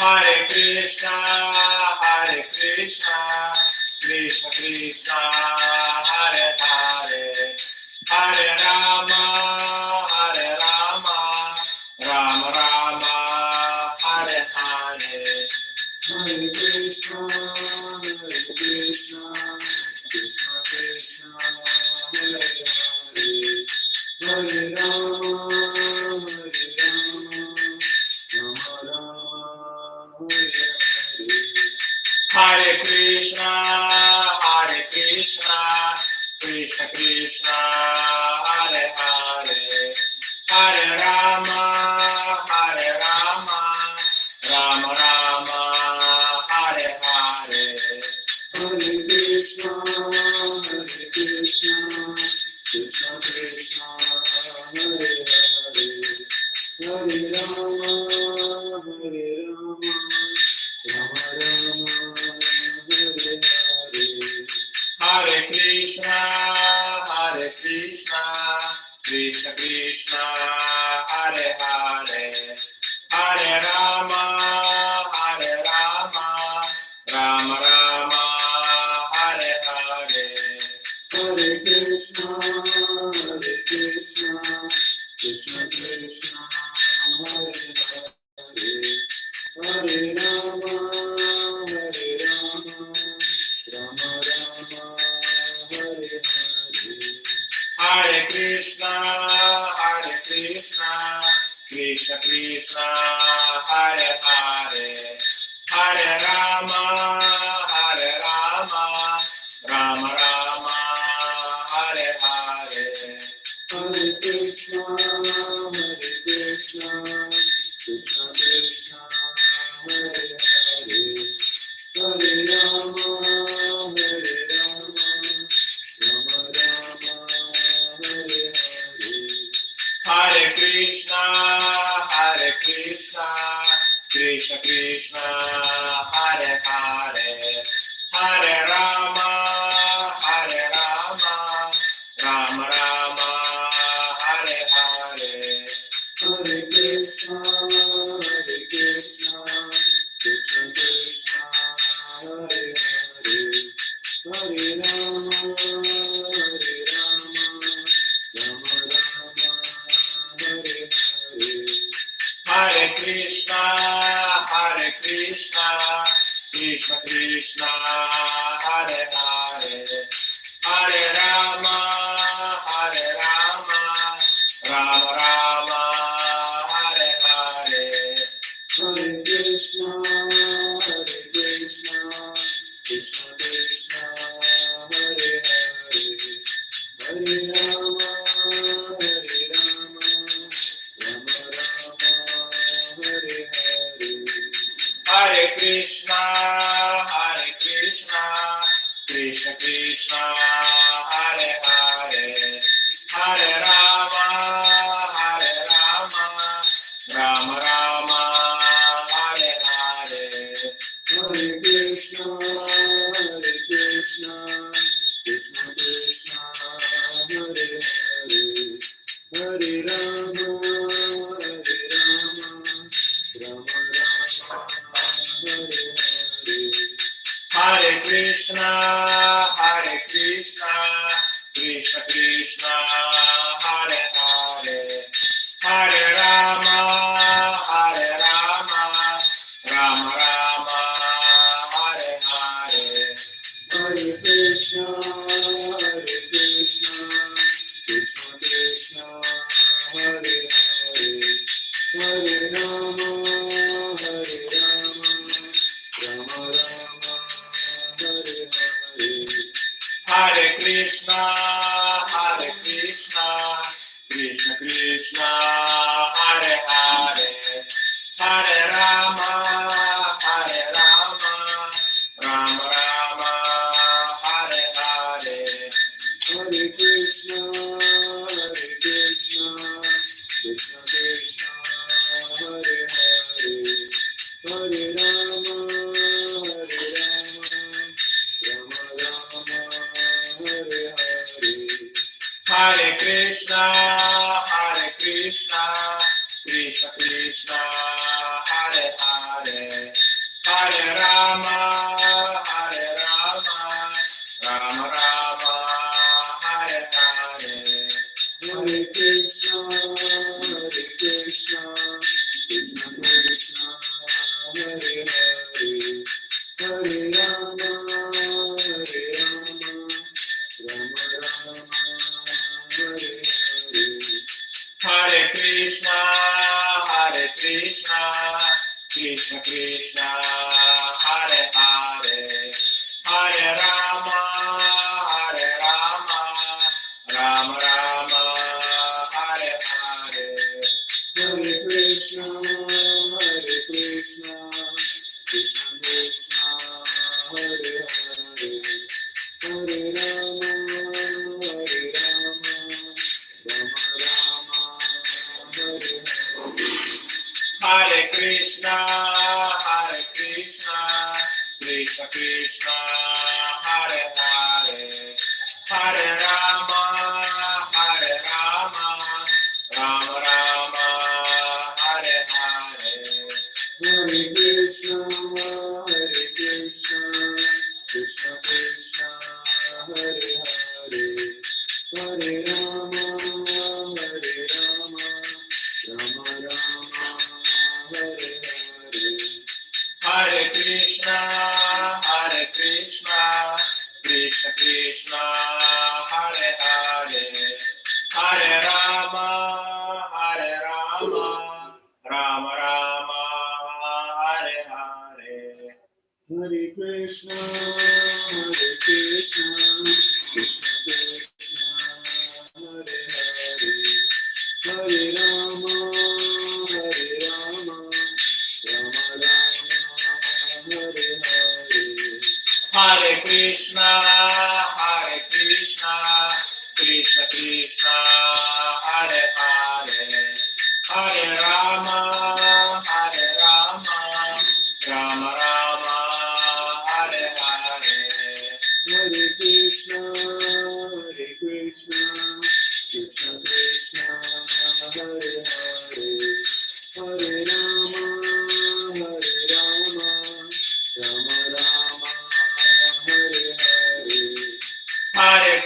Hare Krishna, Krishna Krishna, Hare Hare, Hare Rama, Rama Rama, Hare Hare. Hare Krishna, Krishna Krishna, Hare Hare, Hare Rama, Rama Rama, Hare Hare. Hare Krishna, Krishna Krishna, Hare Hare, Hare Rama, Rama Rama, Hare Hare. Hare Krishna, Krishna Krishna, Hare Hare, Hare Rama, Rama Rama, Hare Hare. Hare Krishna, Krishna Krishna, Hare Hare, Hare Rama, Rama Rama, Hare Hare. Hare Krishna, Krishna Krishna, Hare Hare, Hare Rama, Rama Rama, Hare Hare. Hare Krishna, Krishna Krishna, Hare Hare, Hare Rama, Rama Rama, Hare Hare. Hare Krishna, Krishna Krishna, Hare Hare, Hare Rama, Rama Rama, Hare Hare. Hare Krishna, Krishna Krishna, Hare Hare, Hare Rama, Rama Rama, Hare Hare. Hare Krishna, Krishna Krishna, Hare Hare, Hare Rama, Rama Rama, Hare Hare. Hare Krishna, Krishna Krishna, Hare Hare, Hare Rama, Rama Rama, Hare Hare. Hare Krishna, Krishna Krishna, Hare Hare, Hare Rama, Rama Rama, Hare Hare. Hare Krishna, Krishna Krishna, Hare Hare, Hare Rama, Rama Rama, Hare Hare. Hare Krishna, Krishna Krishna, Hare Hare, Hare Rama, Rama Rama, Hare Hare. Hare Krishna, Krishna Krishna, Hare Hare, Hare Rama, Rama Rama, Hare Hare. Hare Krishna, Krishna Krishna, Hare Hare, Hare Rama, Rama Rama, Hare Hare. Hare Krishna, Krishna Krishna, Hare Hare, Hare Rama, Rama Rama, Hare Hare. Hare Krishna, Krishna Krishna, Hare Hare, Hare Rama, Rama Rama, Hare Hare. Hare Krishna, Krishna Krishna, Hare Hare, Hare Rama, Hare Rama, Rama Rama, Hare Hare. Hare Krishna, Krishna Krishna, Hare Hare, Hare Rama, Rama Rama, Hare Hare. Hare Krishna, Krishna Krishna, Hare Hare, Hare Rama, Rama Rama, Hare Hare. Hare Krishna, Krishna Krishna, Hare Hare, Hare Rama, Rama Rama, Hare Hare. Hare Krishna, Krishna Krishna, Hare Hare, Hare Rama, Rama Rama, Hare Hare. Hare Krishna, Krishna Krishna, Hare Hare, Hare Rama, Rama Rama, Hare Hare. Hare Krishna, Krishna Krishna, Hare Hare, Hare Rama, Rama Rama, Hare Hare. Hare Krishna, Krishna Krishna, Hare Hare, Hare Rama, Rama Rama, Hare Hare. Hare Krishna, Krishna Krishna, Hare Hare, Hare Rama, Rama Rama, Hare Hare. Hare Krishna, Krishna Krishna, Hare Hare, Hare Rama, Rama Rama, Hare Hare. Hare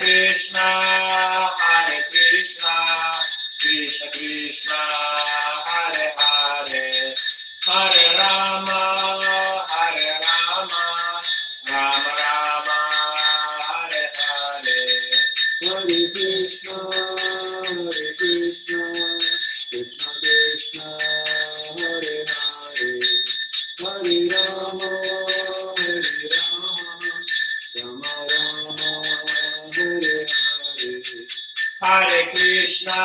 Krishna, Krishna Krishna, Hare Hare, Hare Rama, Rama Rama, Hare Hare. Hare Krishna, Krishna Krishna, Hare Hare, Hare Rama, Rama Rama, Hare Hare. Hare Krishna,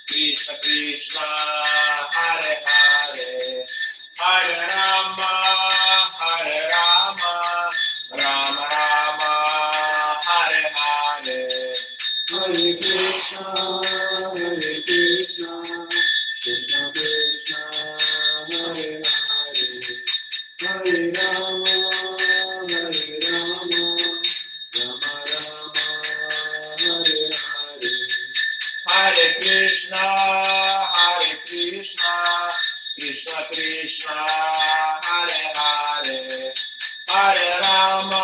Krishna Krishna, Hare Hare, Hare Rama, Rama Rama, Hare Hare. Hare Krishna, Krishna Krishna, Hare Hare, Hare Rama, Rama Rama, Hare Hare. Hare Krishna, Krishna Krishna, Hare Hare, Hare Rama,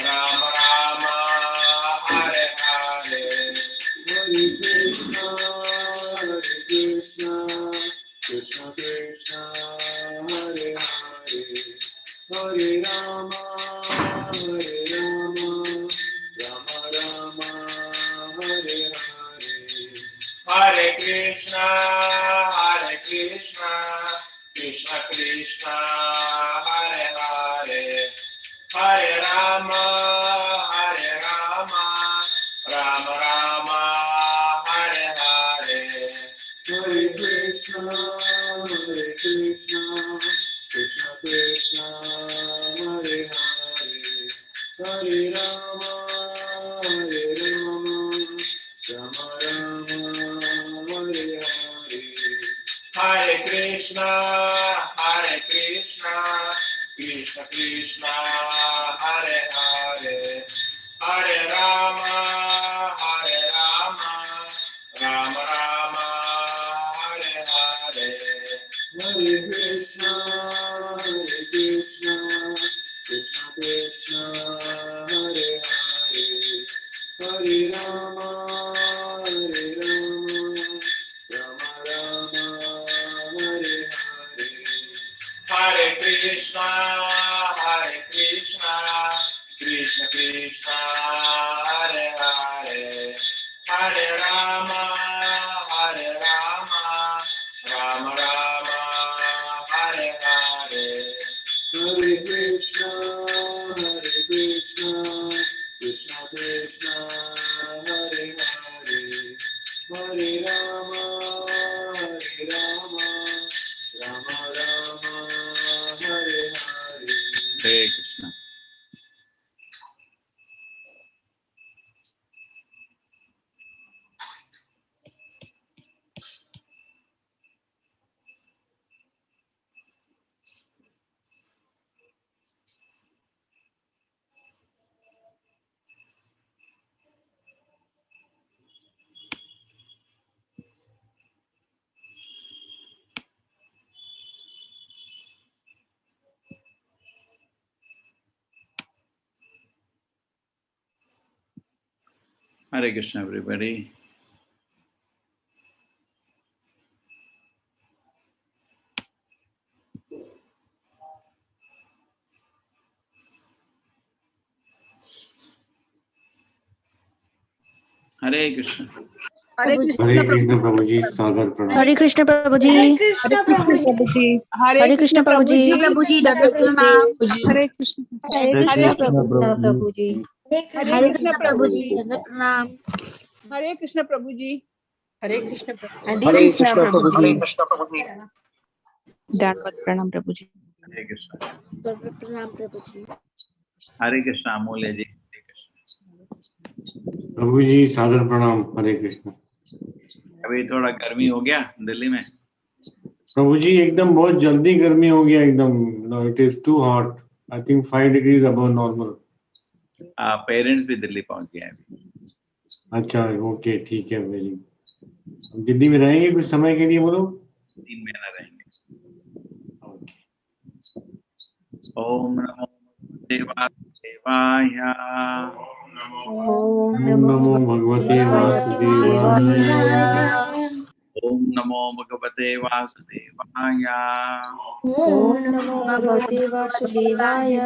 Rama Rama, Hare Hare. Hare Krishna, Krishna Krishna, Hare Hare, Hare Rama, Rama Rama, Hare Hare. Hare Krishna, Krishna Krishna, Hare Hare, Hare Rama, Rama Rama, Hare Hare. Hare Krishna, Krishna Krishna, Hare Hare, Hare Rama, Rama Rama, Hare Hare. Hare Krishna, Krishna Krishna, Hare Hare, Hare Rama, Rama Rama, Hare Hare. Hare Krishna. Hare Krishna, everybody. Hare Krishna. Hare Krishna Prabhu ji, Sagar Pranam. Hare Krishna Prabhu ji. Hare Krishna Prabhu ji. Hare Krishna Prabhu ji. Prabhu ji, Dada Pranam. Hare Krishna. Hare Krishna Prabhu ji. Hare Krishna Prabhu ji, Dada Pranam. Hare Krishna Prabhu ji. Hare Krishna Hare Krishna Prabhu ji. Dandavat Pranam Prabhu ji. Hare Krishna. Dada Pranam Prabhu ji. Hare Krishna, Amolya ji. Hare Krishna. प्रभु जी सादर प्रणाम. हरे कृष्ण. अभी थोड़ा गर्मी हो गया दिल्ली में. प्रभु जी एकदम बहुत जल्दी गर्मी हो गया एकदम. It is too hot. I think 5 degrees above normal. Parents भी दिल्ली पहुंच गए हैं. अच्छा ओके ठीक है. वेरी दिल्ली में रहेंगे कुछ समय के लिए वो लोग. 3 महीना रहेंगे. ओम नमो देवाय. Om नमो भगवते वासुदेवाय. ओम नमो भगवते वासुदेवाय. Om Namo Bhagavate Vasudevaya.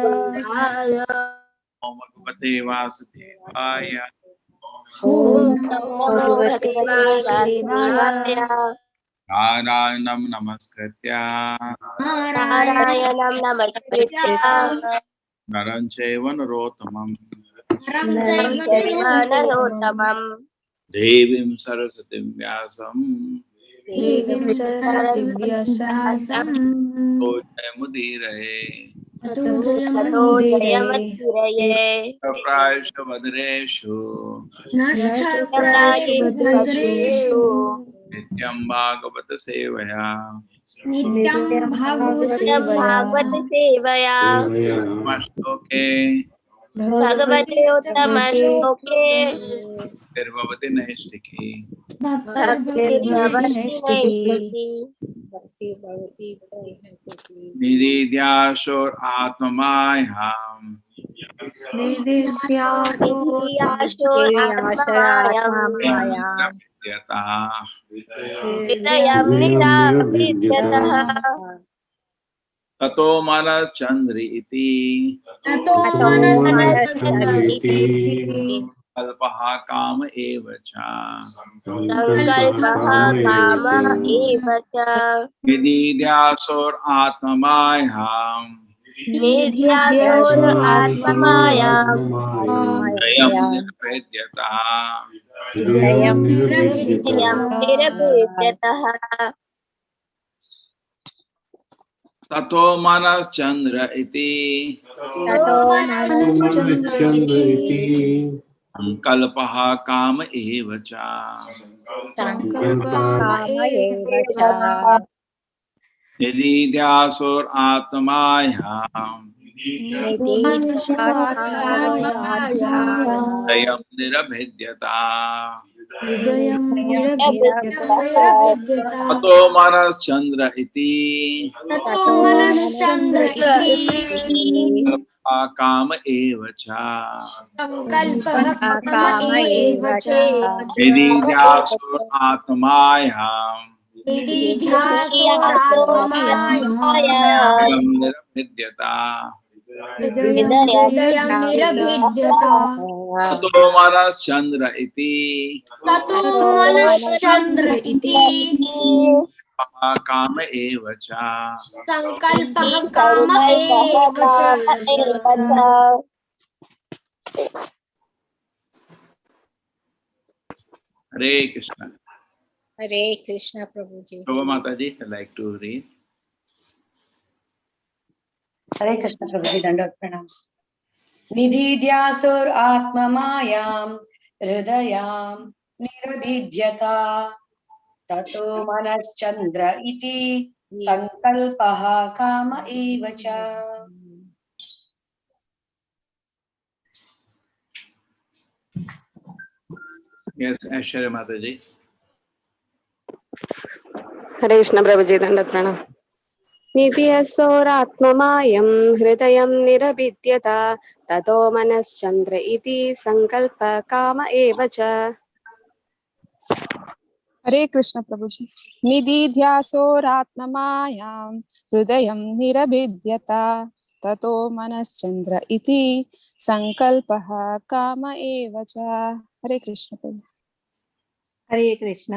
ओम भगवते वासुदेवाय. Om Namo Bhagavate Vasudevaya. नारायणं नमस्कृत्य Narayanam Namaskritya. नरं चैव नरोत्तमं Narayanam देवीं सरस्वतीं व्यासं Devim Saraswati Vyasam. मुदीरये Tato Jayamudire. प्रायश्च भद्रेषु Nashtaprayashu Bhadreshu. नित्यं भागवत सेवया Nityam Bhagavad Sevaya. श्लोके Bhagavate Uttama Shloke. निर्भवति नैष्ठिकी Bhakti Bhavati Naistiki. निरीध्यासुर आत्ममायाम् Nidhyasur Atmamayam. विद्यता Hridayam Niravidyatah. ततो मनश्चन्द्र इति कल्पः काम एव च Sankalpah Kama Eva Cha. निरीध्यासुर आत्ममायाम् Nidhyasur Atmamayam. जयं निर्वेद्यता Hridayam Niravidyatah. ततो मनश्चन्द्र इति संकल्पः काम एव च निरीध्यासुर आत्मायाम् जयं निरभिद्यता ततो मनश्चन्द्र इति काम एव च निरीध्यासुर आत्मायाम् जयं निरभिद्यता ततो मनश्चन्द्र इति काम एव च Sankalpah Kama Eva Cha. Hare Krishna. Hare Krishna Prabhuji. Prabhu Mataji, I'd like to read. हरे कृष्ण प्रभु जी दंडवत प्रणाम निधिध्यासुर आत्ममायां हृदयां निरभिद्यता ततो मनश्चंद्र इति संकल्पः काम एव च Yes, Aishwarya Mataji. हरे कृष्ण प्रभु जी दंडवत प्रणाम निधियसोरात्ममायं हृदयं निरभिद्यता ततो मनश्चंद्र इति संकल्प काम एव च हरे कृष्ण प्रभु जी निदिध्यासोरात्ममायां हृदयं निरभिद्यता ततो मनश्चंद्र इति संकल्पः काम एव च। हरे कृष्ण प्रभु। हरे कृष्ण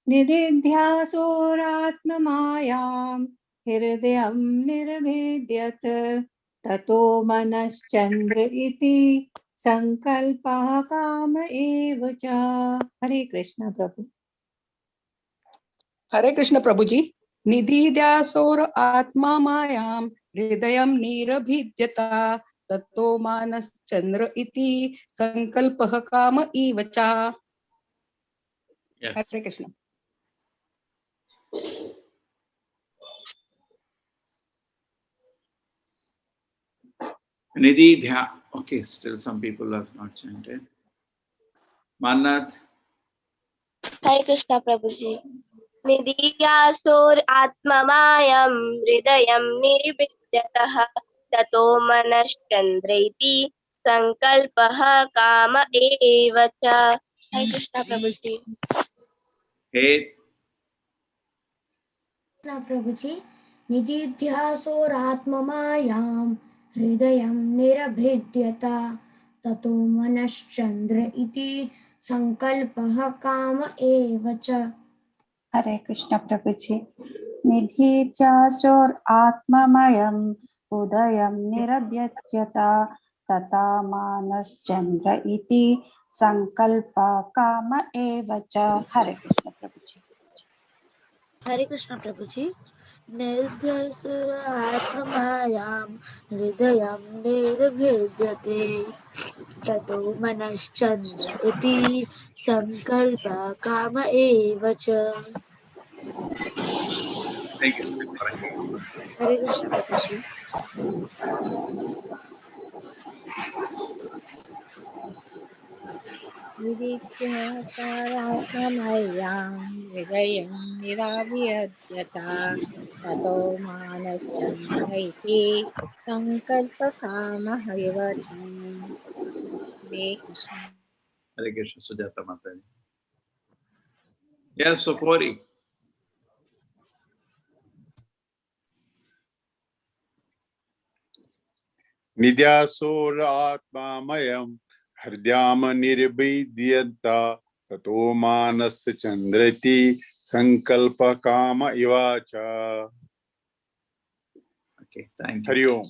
निदिध्यासोरात्ममायां हृदयं निर्भेद्यत ततो मनश्चंद्र इति संकल्पः काम एव च। हरे कृष्ण प्रभु। हरे कृष्ण प्रभु जी निधिध्यासोर आत्मा मायां हृदयं निरभिद्यता ततो मानश्चंद्र इति संकल्पः काम इव च। Yes. Hare Krishna Nidhi Dhya. Okay, still some people have not chanted. Manath. Hare Krishna Prabhuji. निधियासोर आत्ममायं हृदयं निर्विद्यतः ततो मनश्चंद्र इति संकल्पः काम एव च। हरे कृष्णा प्रभुजी। Hey. प्रभुजी निदिध्यासोरात्ममायां हृदयं निरभिद्यता ततो मनश्चंद्र इति संकल्पः काम एव च। हरे कृष्ण प्रभु जी निधिध्यासोर आत्ममयं हृदयं निरभ्यच्यता तथा मानश्चंद्र इति संकल्प काम एव च। हरे कृष्ण प्रभु जी। हरे कृष्ण प्रभु जी निर्भयसुरात्ममायां हृदयं निर्भिद्यते ततो मनश्चंद्र इति संकल्प काम एव च। Thank you. हरे कृष्ण प्रभु जी निदिध्यासोरात्ममायां हृदयं निराभिद्यता ततो मानश्चंद्र इति संकल्पकामः एव च। हरे Krishna. Hare Krishna, Sujata Mataji. Yes, Sopori. निध्यासोरात्मामयं हृदयाम निर्भिद्यता ततो मानस चंद्रति संकल्प काम इवाच। Okay, thank you. Hari Om.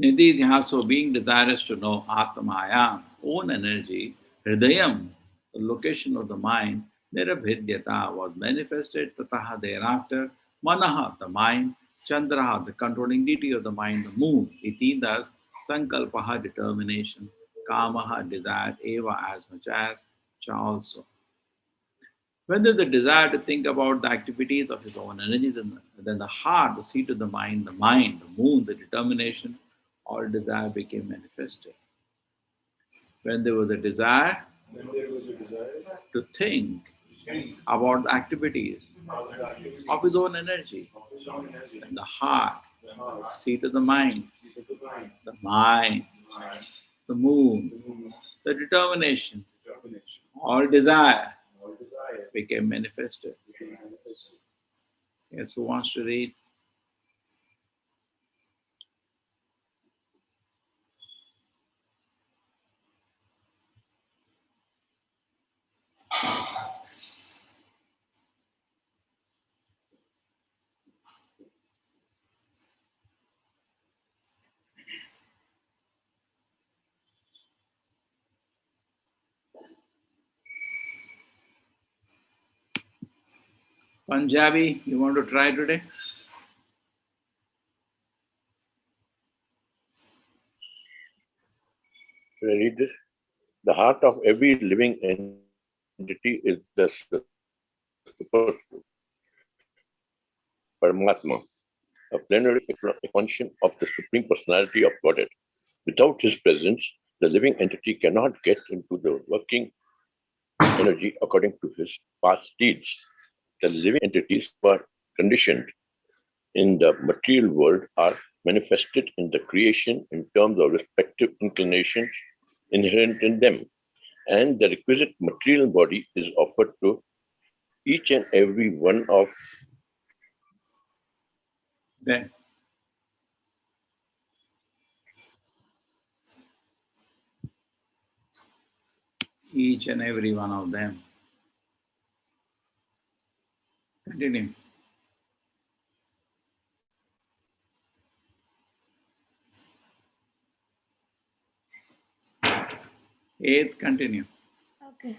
Nidhi Dhyaso, being desirous to know Atmayam, own energy, Hridayam, the location of the mind, Nirabhidyata was manifested, Tataha thereafter, Manaha, the mind, Chandraha, the controlling deity of the mind, the moon, Iti, thus, Sankalpaha, determination, Kamaha, desire, Eva, as much as, Cha also. When there is the desire to think about the activities of his own energies, then the heart, the seat of the mind, the moon, the determination, all desire became manifested. When there was a desire to think about the activities of his own energy, then the heart, seat of the mind, the moon, the determination, all desire became manifested. Yes, who wants to read? Punjabi, you want to try today? Should I read this? The heart of every living entity is the super Paramatma, a plenary expansion of the Supreme Personality of Godhead. Without his presence, the living entity cannot get into the working energy according to his past deeds. The living entities who are conditioned in the material world are manifested in the creation in terms of respective inclinations inherent in them, and the requisite material body is offered to each and every one of Then each and every one of them. Continue. Eighth, continue. Okay.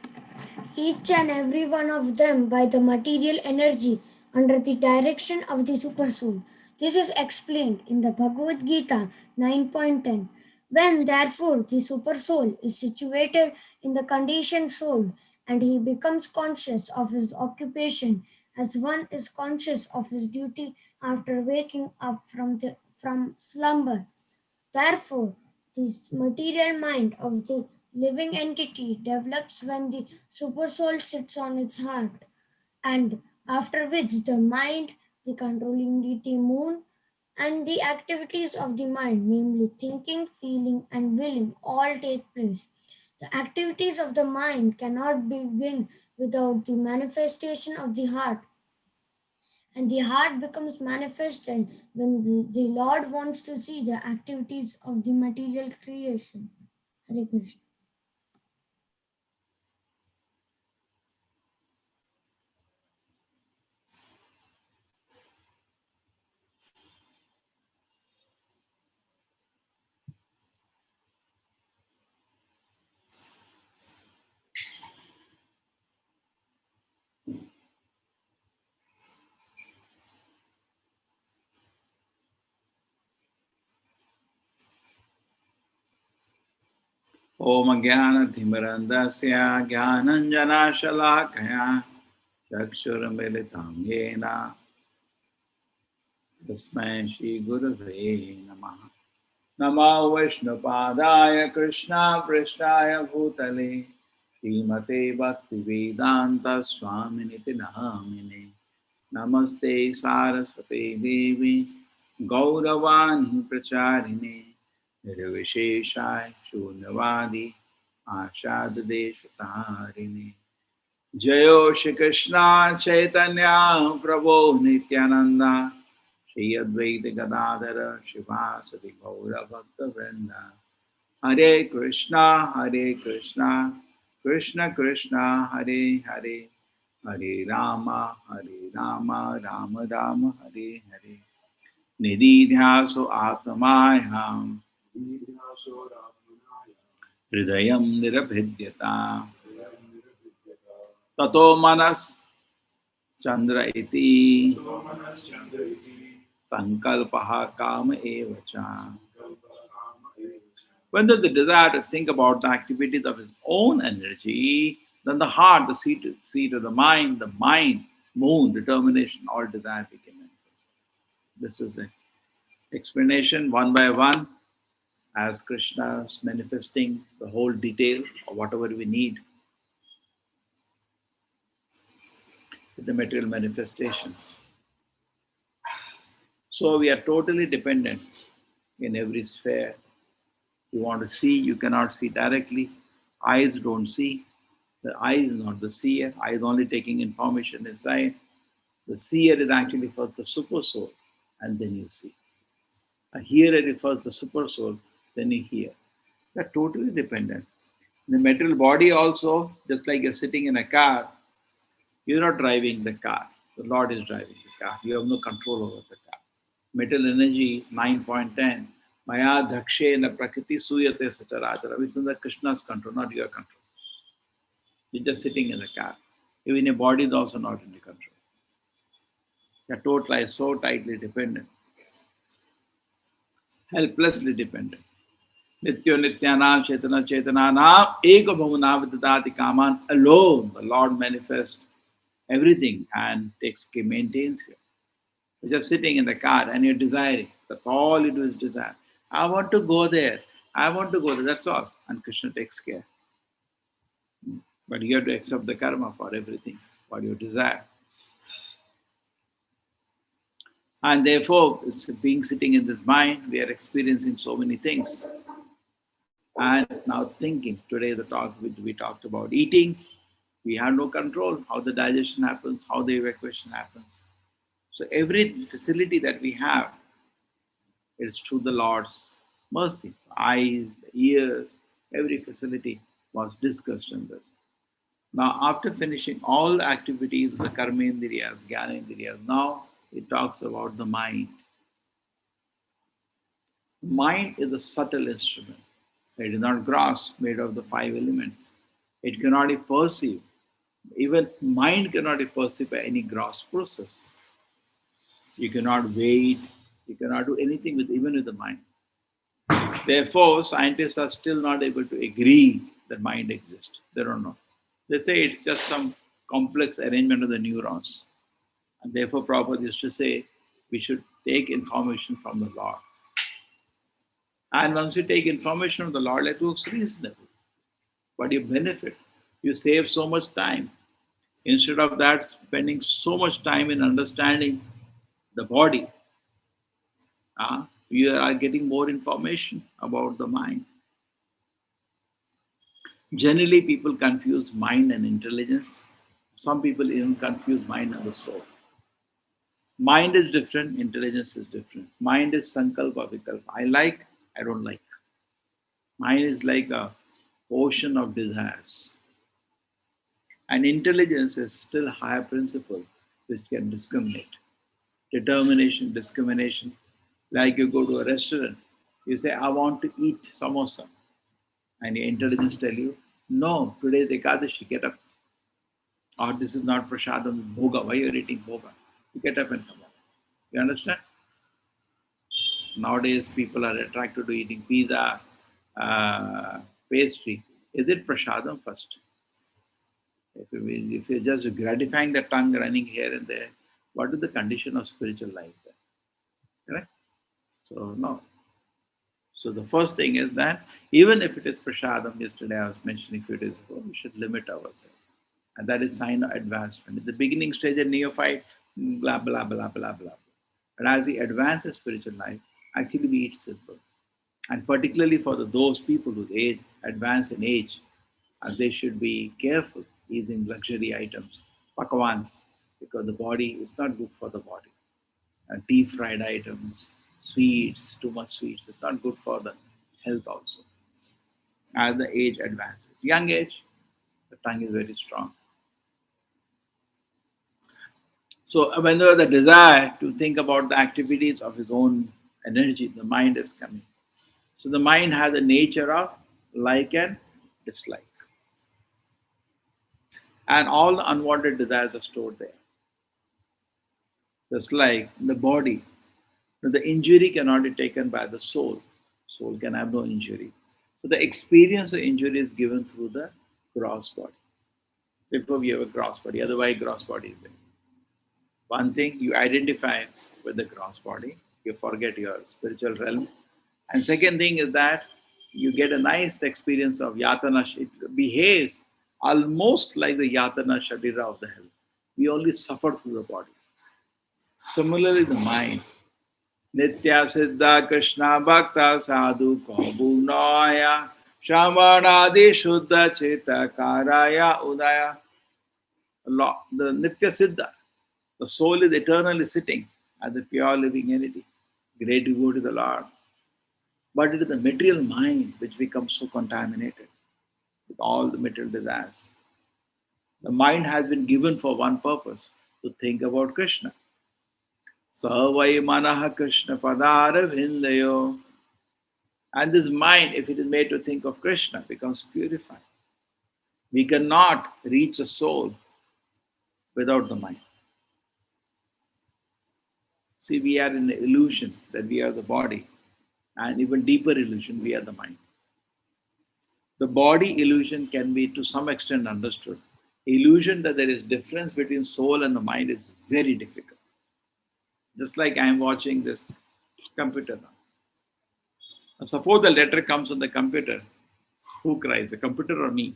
Each and every one of them by the material energy under the direction of the Supersoul. This is explained in the Bhagavad Gita 9.10. When therefore the Supersoul is situated in the conditioned soul and he becomes conscious of his occupation as one is conscious of his duty after waking up from slumber. Therefore, the material mind of the living entity develops when the supersoul sits on its heart, and after which the mind, the controlling deity moon, and the activities of the mind, namely thinking, feeling, and willing, all take place. The activities of the mind cannot begin without the manifestation of the heart, and the heart becomes manifested when the Lord wants to see the activities of the material creation. Hare Krishna. Om Jnana-thimirandasya Jnananjana-shalakaya Chakshurambelitam Yena Tasmai Shri Gurave Namaha. Namo Vishnupadaya Krishna Prishtaya Bhutale Srimate Bhaktivedanta Swaminiti Namine Namaste Saraswate Devi Gauravani Pracharine Nirvisheshai Shunyavadi Ashadadeshatarine Jayo Shri Krishna Chaitanya Prabhu Nityananda Shri Advaita Gadadhara Shivasati Gaura Bhakta Vrinda Hare Krishna Krishna Krishna Hare Hare Hare Rama Rama Rama Hare Hare Nididhyaso Atmayam Hridayam Nirabhidyata Tato Manas Chandra iti Sankalpaha Kama Evacha. When there's the desire to think about the activities of his own energy, then the heart, the seat of the mind, moon, determination, all desire became manifest. This is the explanation one by one as Krishna is manifesting the whole detail of whatever we need with the material manifestation. So we are totally dependent in every sphere. You want to see, you cannot see directly. Eyes don't see. The eye is not the seer. Eye is only taking information inside. The seer is actually first the super soul, and then you see. A hearer is first the super soul, then you hear. They're totally dependent. The material body also, just like you're sitting in a car, you're not driving the car. The Lord is driving the car. You have no control over the car. Material energy, 9.10. Maya dhakshe na prakriti suyate sacharachara. Which is the Krishna's control, not your control. You're just sitting in the car. Even your body is also not in your control. The total is so tightly dependent, helplessly dependent. Nityo Nityanam Chetana Chetananam Eka Bhavana Vidadati Kaman. Alone the Lord manifests everything and maintains you. You're just sitting in the car and you're desiring. That's all you do is desire. I want to go there. I want to go there. That's all. And Krishna takes care. But you have to accept the karma for everything, what you desire. And therefore, being sitting in this mind, we are experiencing so many things. And now thinking, today the talk we talked about eating, we have no control how the digestion happens, how the evacuation happens. So every facility that we have is through the Lord's mercy. Eyes, ears, every facility was discussed in this. Now, after finishing all activities of the karmendriyas, jnanendriyas, now it talks about the mind. Mind is a subtle instrument. It is not gross, made of the five elements. It cannot be perceived. Even mind cannot be perceived by any gross process. You cannot weigh it. You cannot do anything with even with the mind. Therefore, scientists are still not able to agree that mind exists. They don't know. They say it's just some complex arrangement of the neurons. And therefore, Prabhupada used to say we should take information from the Lord. And once you take information from the Lord, it looks reasonable. But you benefit. You save so much time. Instead of that, spending so much time in understanding the body, you are getting more information about the mind. Generally, people confuse mind and intelligence. Some people even confuse mind and the soul. Mind is different, intelligence is different. Mind is sankalpa vikalpa. I like, I don't like. Mind is like a ocean of desires. And intelligence is still a higher principle which can discriminate. Determination, discrimination. Like you go to a restaurant, you say, I want to eat samosa. And your intelligence tell you, no, today is Ekadashi, get up. Or this is not prasadam, bhoga. Why you're eating bhoga? You get up and come out. You understand? Nowadays, people are attracted to eating pizza, pastry. Is it prasadam first? If you're just gratifying the tongue running here and there, what is the condition of spiritual life then? Correct? So, no. So, the first thing is that even if it is prasadam, yesterday I was mentioning a few days ago, we should limit ourselves. And that is sign of advancement. In the beginning stage of neophyte, blah, blah, blah, blah, blah. But as we advance in spiritual life, actually we eat simple. And particularly for those people who advance in age, they should be careful eating luxury items, pakawans, because the body is not good for the body. Deep fried items, sweets, too much sweets, it's not good for the health also. As the age advances, young age, the tongue is very strong. So whenever the desire to think about the activities of his own energy, the mind is coming. So the mind has a nature of like and dislike. And all the unwanted desires are stored there. Just like the body, the injury cannot be taken by the soul. Soul can have no injury. So the experience of injury is given through the gross body. Therefore we have a gross body, otherwise gross body is there. One thing, you identify with the gross body, you forget your spiritual realm. And second thing is that you get a nice experience of yatana. It behaves almost like the yatana sharira of the hell. We only suffer through the body. Similarly, the mind. Nitya Siddha Krishna Bhakta Sadhu Kabunaya Shamanadi Shuddha Cheta Karaya Udaya. The Nitya Siddha, the soul is eternally sitting as a pure living entity, great devotee to the Lord. But it is the material mind which becomes so contaminated with all the material desires. The mind has been given for one purpose, to think about Krishna. Savai manaha Krishna padara vindayo. And this mind, if it is made to think of Krishna, becomes purified. We cannot reach a soul without the mind. See, we are in the illusion that we are the body, and even deeper illusion, we are the mind. The body illusion can be to some extent understood. Illusion that there is difference between soul and the mind is very difficult. Just like I am watching this computer now. Now, suppose the letter comes on the computer, who cries, the computer or me?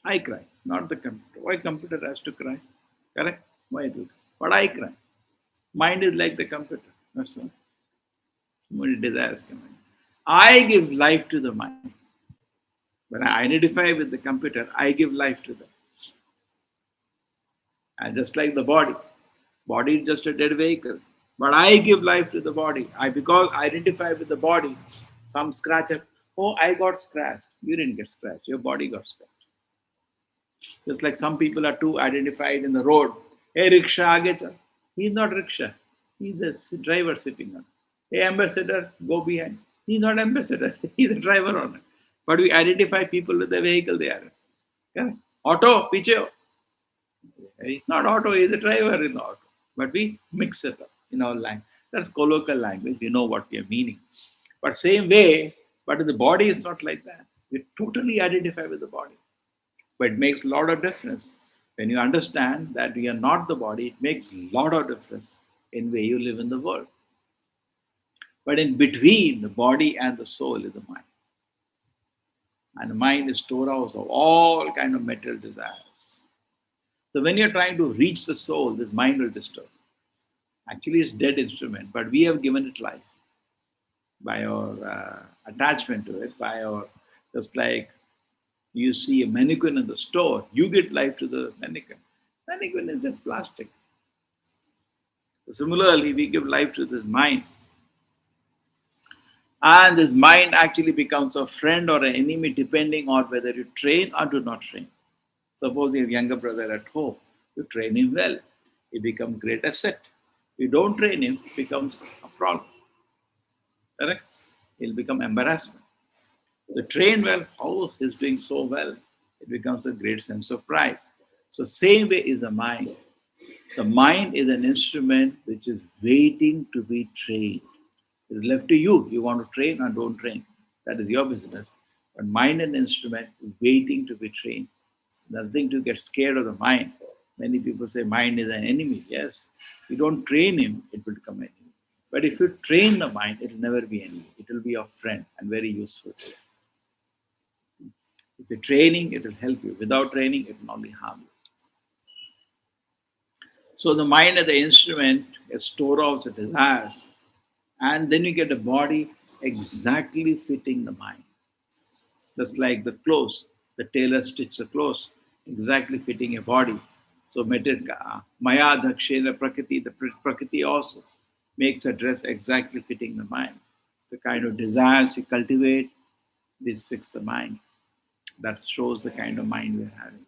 I cry, not the computer. Why computer has to cry? Correct? Why do? But I cry. Mind is like the computer. That's all. So many desires come in. I give life to the mind. When I identify with the computer, I give life to them. And just like the body is just a dead vehicle. But I give life to the body. Because I identify with the body, some scratcher. Oh, I got scratched. You didn't get scratched. Your body got scratched. Just like some people are too identified in the road. Hey, rickshaw, aage chal. He's not rickshaw. He's a driver sitting on. Hey, ambassador, go behind. He's not ambassador. He's a driver on it. But we identify people with the vehicle they are in. Yeah? Auto, piche ho. He's not auto, he's a driver in the auto. But we mix it up in our language. That's colloquial language. We know what we are meaning. But same way, but the body is not like that. We totally identify with the body. But it makes a lot of difference. When you understand that we are not the body, it makes a lot of difference in the way you live in the world. But in between the body and the soul is the mind. And the mind is storehouse of all kind of material desires. So when you're trying to reach the soul, this mind will disturb. Actually, it's a dead instrument, but we have given it life by our attachment to it, by our, just like you see a mannequin in the store, you give life to the mannequin. Mannequin is just plastic. So similarly, we give life to this mind. And this mind actually becomes a friend or an enemy depending on whether you train or do not train. Suppose you have a younger brother at home, you train him well, he becomes great asset. You don't train him, it becomes a problem. Correct? He'll become embarrassment. The train well, oh, he's doing so well. It becomes a great sense of pride. So same way is the mind. The mind is an instrument which is waiting to be trained. It's left to you. You want to train or don't train. That is your business. But mind is an instrument waiting to be trained. Nothing to get scared of the mind. Many people say mind is an enemy. Yes. If you don't train him, it will become an enemy. But if you train the mind, it will never be an enemy. It will be your friend and very useful. If you're training, it will help you. Without training, it will only harm you. So the mind as the instrument, a storehouse of desires, and then you get a body exactly fitting the mind. Just like the clothes, the tailor stitches the clothes, exactly fitting a body. So Maya Dakshena Prakriti, the Prakriti also makes a dress exactly fitting the mind. The kind of desires you cultivate, this fix the mind. That shows the kind of mind we're having.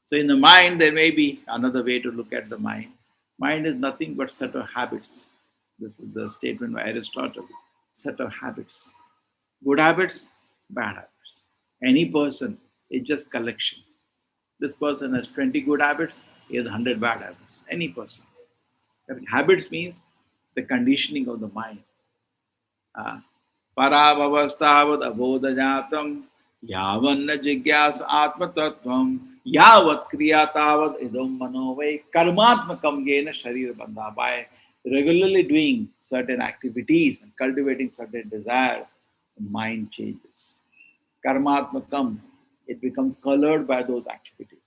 So in the mind, there may be another way to look at the mind. Mind is nothing but set of habits. This is the statement by Aristotle. Set of habits. Good habits, bad habits. Any person is just collection. This person has 20 good habits, he has 100 bad habits. Any person. Habits means the conditioning of the mind. Parabhavastavad abodhajatam yavanna jigyas atmatattvam yavat kriyatavad idam manovai karmatmakam yena sharir bandha. By regularly doing certain activities and cultivating certain desires, the mind changes. Karmatmakam, it becomes colored by those activities.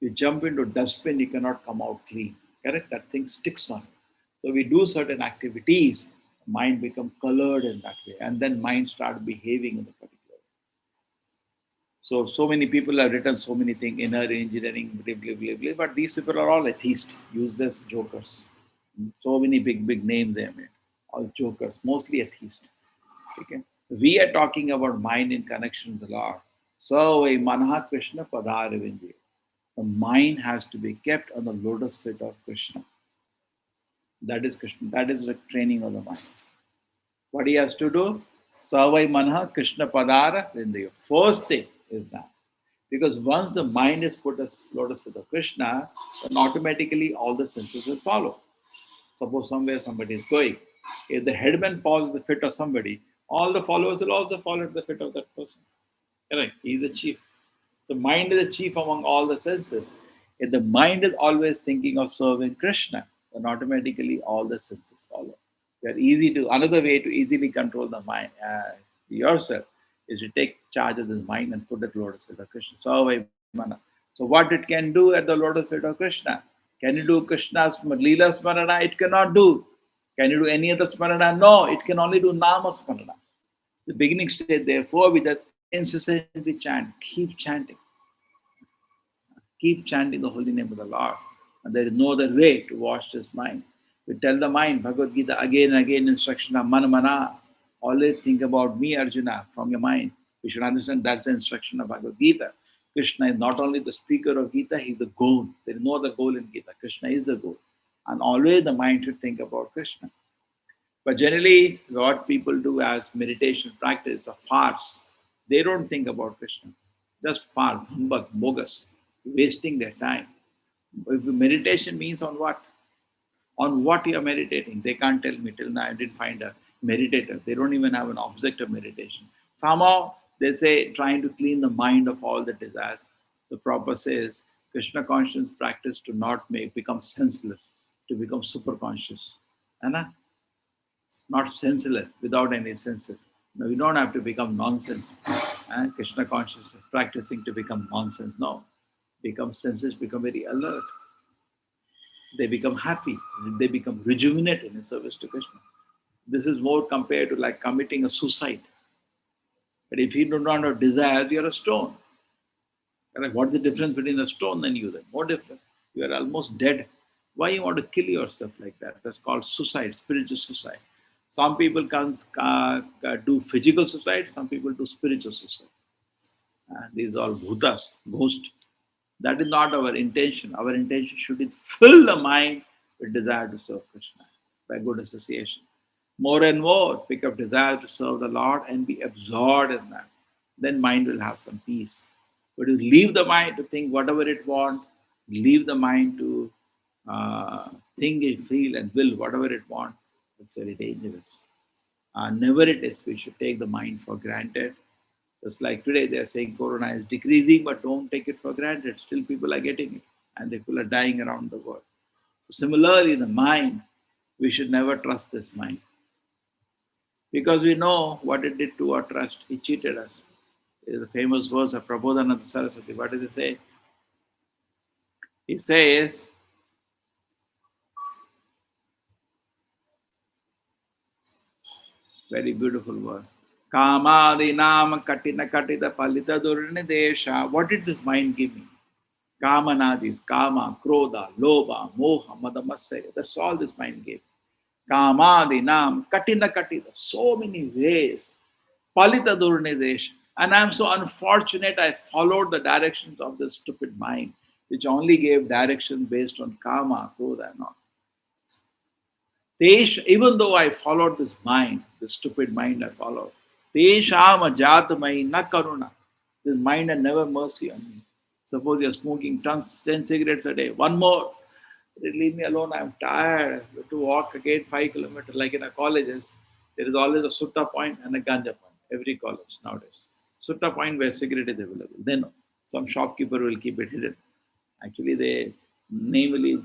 You jump into dustbin, you cannot come out clean. Correct? That thing sticks on you. So we do certain activities, mind become colored in that way, and then mind start behaving in a particular way. So many people have written so many things, inner engineering, blah, blah, blah, blah, but these people are all atheists, useless jokers. So many big names they have made, all jokers, mostly atheists. Okay? We are talking about mind in connection with the Lord. So a Manaha Krishna Padaravindu. The mind has to be kept on the lotus feet of Krishna. That is Krishna. That is the training of the mind. What he has to do? Savai Manha Krishna Padara Vindayo. First thing is that Because once the mind is put as lotus feet of Krishna, then automatically all the senses will follow. Suppose somewhere somebody is going. If the headman follows the feet of somebody, all the followers will also follow at the feet of that person. Correct? He is the chief. So mind is the chief among all the senses. If the mind is always thinking of serving Krishna, then automatically all the senses follow. Another way to easily control the mind yourself is to take charge of this mind and put it lotus feet of Krishna. So what it can do at the lotus feet of Krishna? Can you do Krishna's Leela Smarana? It cannot do. Can you do any other Smarana? No, it can only do Nama Smarana. The beginning state, therefore, with that incessantly chant, keep chanting the holy name of the Lord. And there is no other way to wash this mind. We tell the mind, Bhagavad Gita again and again, instruction of mana. Always think about me, Arjuna, from your mind. We should understand that's the instruction of Bhagavad Gita. Krishna is not only the speaker of Gita, he's the goal. There is no other goal in Gita. Krishna is the goal. And always the mind should think about Krishna. But generally, what people do as meditation practice is a farce. They don't think about Krishna. Just farce, humbug, bogus, wasting their time. If meditation means on what? On what you are meditating? They can't tell me. Till now, I didn't find a meditator. They don't even have an object of meditation. Somehow, they say trying to clean the mind of all the desires. The Prabhupada says Krishna consciousness practice to not become senseless, to become super conscious. Not senseless, without any senses. No, we don't have to become nonsense. Krishna consciousness practicing to become nonsense. No. Senses become very alert. They become happy. They become rejuvenated in service to Krishna. This is more compared to like committing a suicide. But if you do not have desires, you are a stone. What is the difference between a stone and you? Then more difference. You are almost dead. Why you want to kill yourself like that? That's called suicide, spiritual suicide. Some people can do physical suicide, some people do spiritual suicide. These are all bhutas, ghosts. That is not our intention. Our intention should be fill the mind with desire to serve Krishna by good association. More and more, pick up desire to serve the Lord and be absorbed in that. Then mind will have some peace. But you leave the mind to think whatever it wants, leave the mind to think, feel, and will whatever it wants. It's very dangerous. Never it is. We should take the mind for granted. Just like today, they are saying corona is decreasing, but don't take it for granted. Still, people are getting it, and people are dying around the world. Similarly, the mind, we should never trust this mind. Because we know what it did to our trust. It cheated us. There is a famous verse of Prabodhananda Saraswati. What does he say? He says, very beautiful word. Kamadinam katina katita palita durnidesha. What did this mind give me? Kamanadis, kama, krodha, lobha, moha, madamasya. That's all this mind gave. Kamadinam katina katita. So many ways. Palita durnidesha. And I'm so unfortunate I followed the directions of this stupid mind, which only gave direction based on kama, krodha, and all. Even though I followed this mind, this stupid mind I followed, Tesham ajatamai na karuna. This mind had never mercy on me. Suppose you're smoking 10 cigarettes a day, one more. Leave me alone, I'm tired. I have to walk again 5 kilometers. Like in our colleges, there is always a sutta point and a ganja point. Every college nowadays. Sutta point where cigarette is available. Then some shopkeeper will keep it hidden. Actually, they namely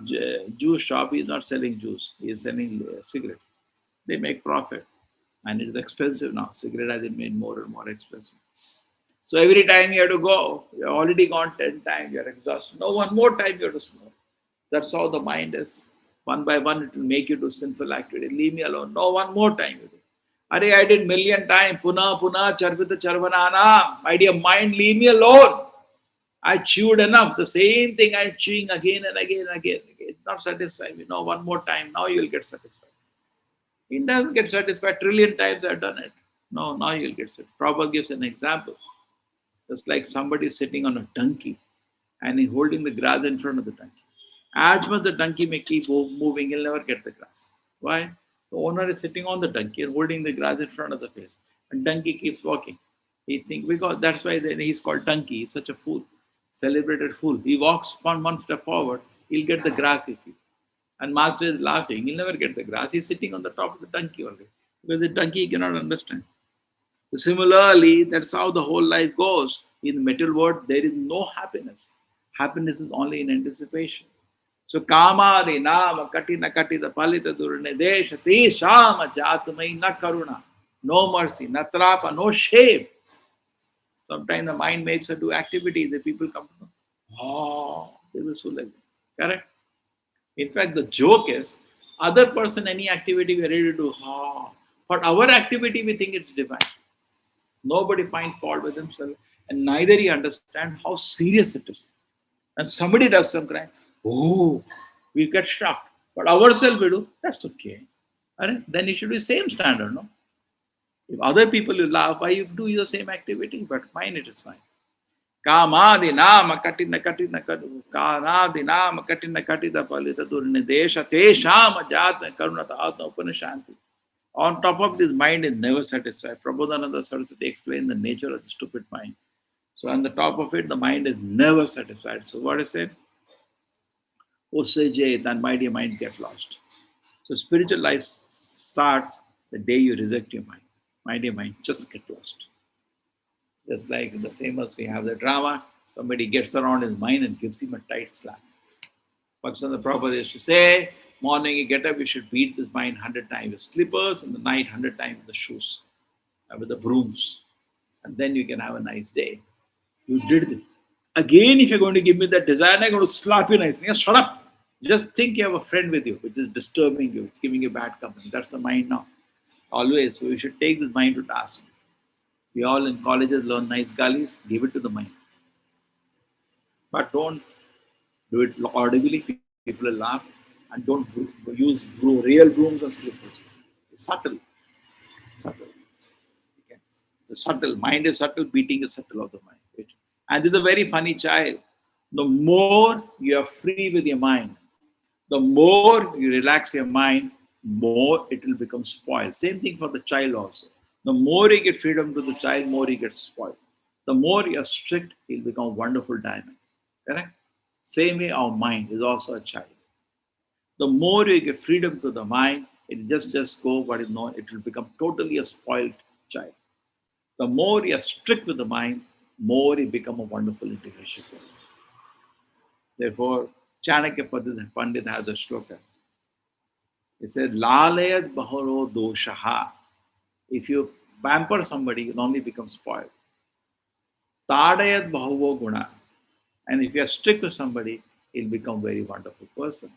juice shop is not selling juice. He is selling cigarette. They make profit. And it is expensive now. Cigarette has been made more and more expensive. So every time you have to go, you have already gone 10 times, you are exhausted. No, one more time you have to smoke. That's how the mind is. One by one, it will make you do sinful activity. Leave me alone. No, one more time you do. I did million times. Puna, charvita, charvanana. My dear mind, leave me alone. I chewed enough. The same thing I'm chewing again and again and again. It's not satisfying me. No, one more time. Now you'll get satisfied. He doesn't get satisfied. Trillion times I've done it. No, now you'll get satisfied. Prabhupada gives an example. It's like somebody sitting on a donkey and he's holding the grass in front of the donkey. As much the donkey may keep moving, he'll never get the grass. Why? The owner is sitting on the donkey and holding the grass in front of the face. And donkey keeps walking. He think because that's why then he's called donkey. He's such a fool, celebrated fool. He walks one step forward, he'll get the grass if he. And master is laughing. He'll never get the grass. He's sitting on the top of the donkey only because the donkey cannot understand. So similarly, that's how the whole life goes. In the material world, there is no happiness. Happiness is only in anticipation. So kamadi nama katina katita palita durne desha te shama jatamai na karuna. No mercy, na trapa, no shame. Sometimes the mind makes her do activities. The people come to know, oh, they will so like that. Correct? In fact, the joke is, other person, any activity we are ready to do, oh. For our activity, we think it's divine. Nobody finds fault with himself, and neither he understands how serious it is. And somebody does some crime, oh, we get shocked. But ourselves we do, that's okay. Alright? Then it should be same standard, no? If other people will laugh, why you do your same activity? But mine it is fine. Kamadi nama katina katina kadu. Kanadi nama katina katita palita durne desha te shama jata karunata atma upanashanti. On top of this, mind is never satisfied. Prabodhananda Saraswati explained the nature of the stupid mind. So on the top of it, the mind is never satisfied. So what is it? Usse that mighty mind get lost. So spiritual life starts the day you reject your mind. Mighty mind just get lost. Just like the famous, we have the drama, somebody gets around his mind and gives him a tight slap. Bhaktivinoda Prabhupada used to say, morning you get up, you should beat this mind 100 times with slippers, and the night 100 times with the shoes, with the brooms. And then you can have a nice day. You did it. Again, if you're going to give me that desire, I'm going to slap you nicely. Yeah, shut up. Just think you have a friend with you, which is disturbing you, giving you bad company. That's the mind now. Always. So you should take this mind to task. We all in colleges learn nice gullies, give it to the mind. But don't do it audibly, people will laugh, and don't use real brooms and slippers. It's subtle. Subtle. Okay. The subtle. Mind is subtle, beating is subtle of the mind. And this is a very funny child. The more you are free with your mind, the more you relax your mind, more it will become spoiled. Same thing for the child also. The more you get freedom to the child, more he gets spoiled. The more you are strict, he'll become a wonderful diamond. Correct? Same way our mind is also a child. The more you give freedom to the mind, it just go what is known, it will become totally a spoiled child. The more you are strict with the mind, more you become a wonderful integration. Therefore, Chanakya Pandit has a shloka. He said, Lalayat baharo doshaha. If you pamper somebody, you only become spoiled. Tadayat bahavo guna. And if you are strict with somebody, he'll become a very wonderful person.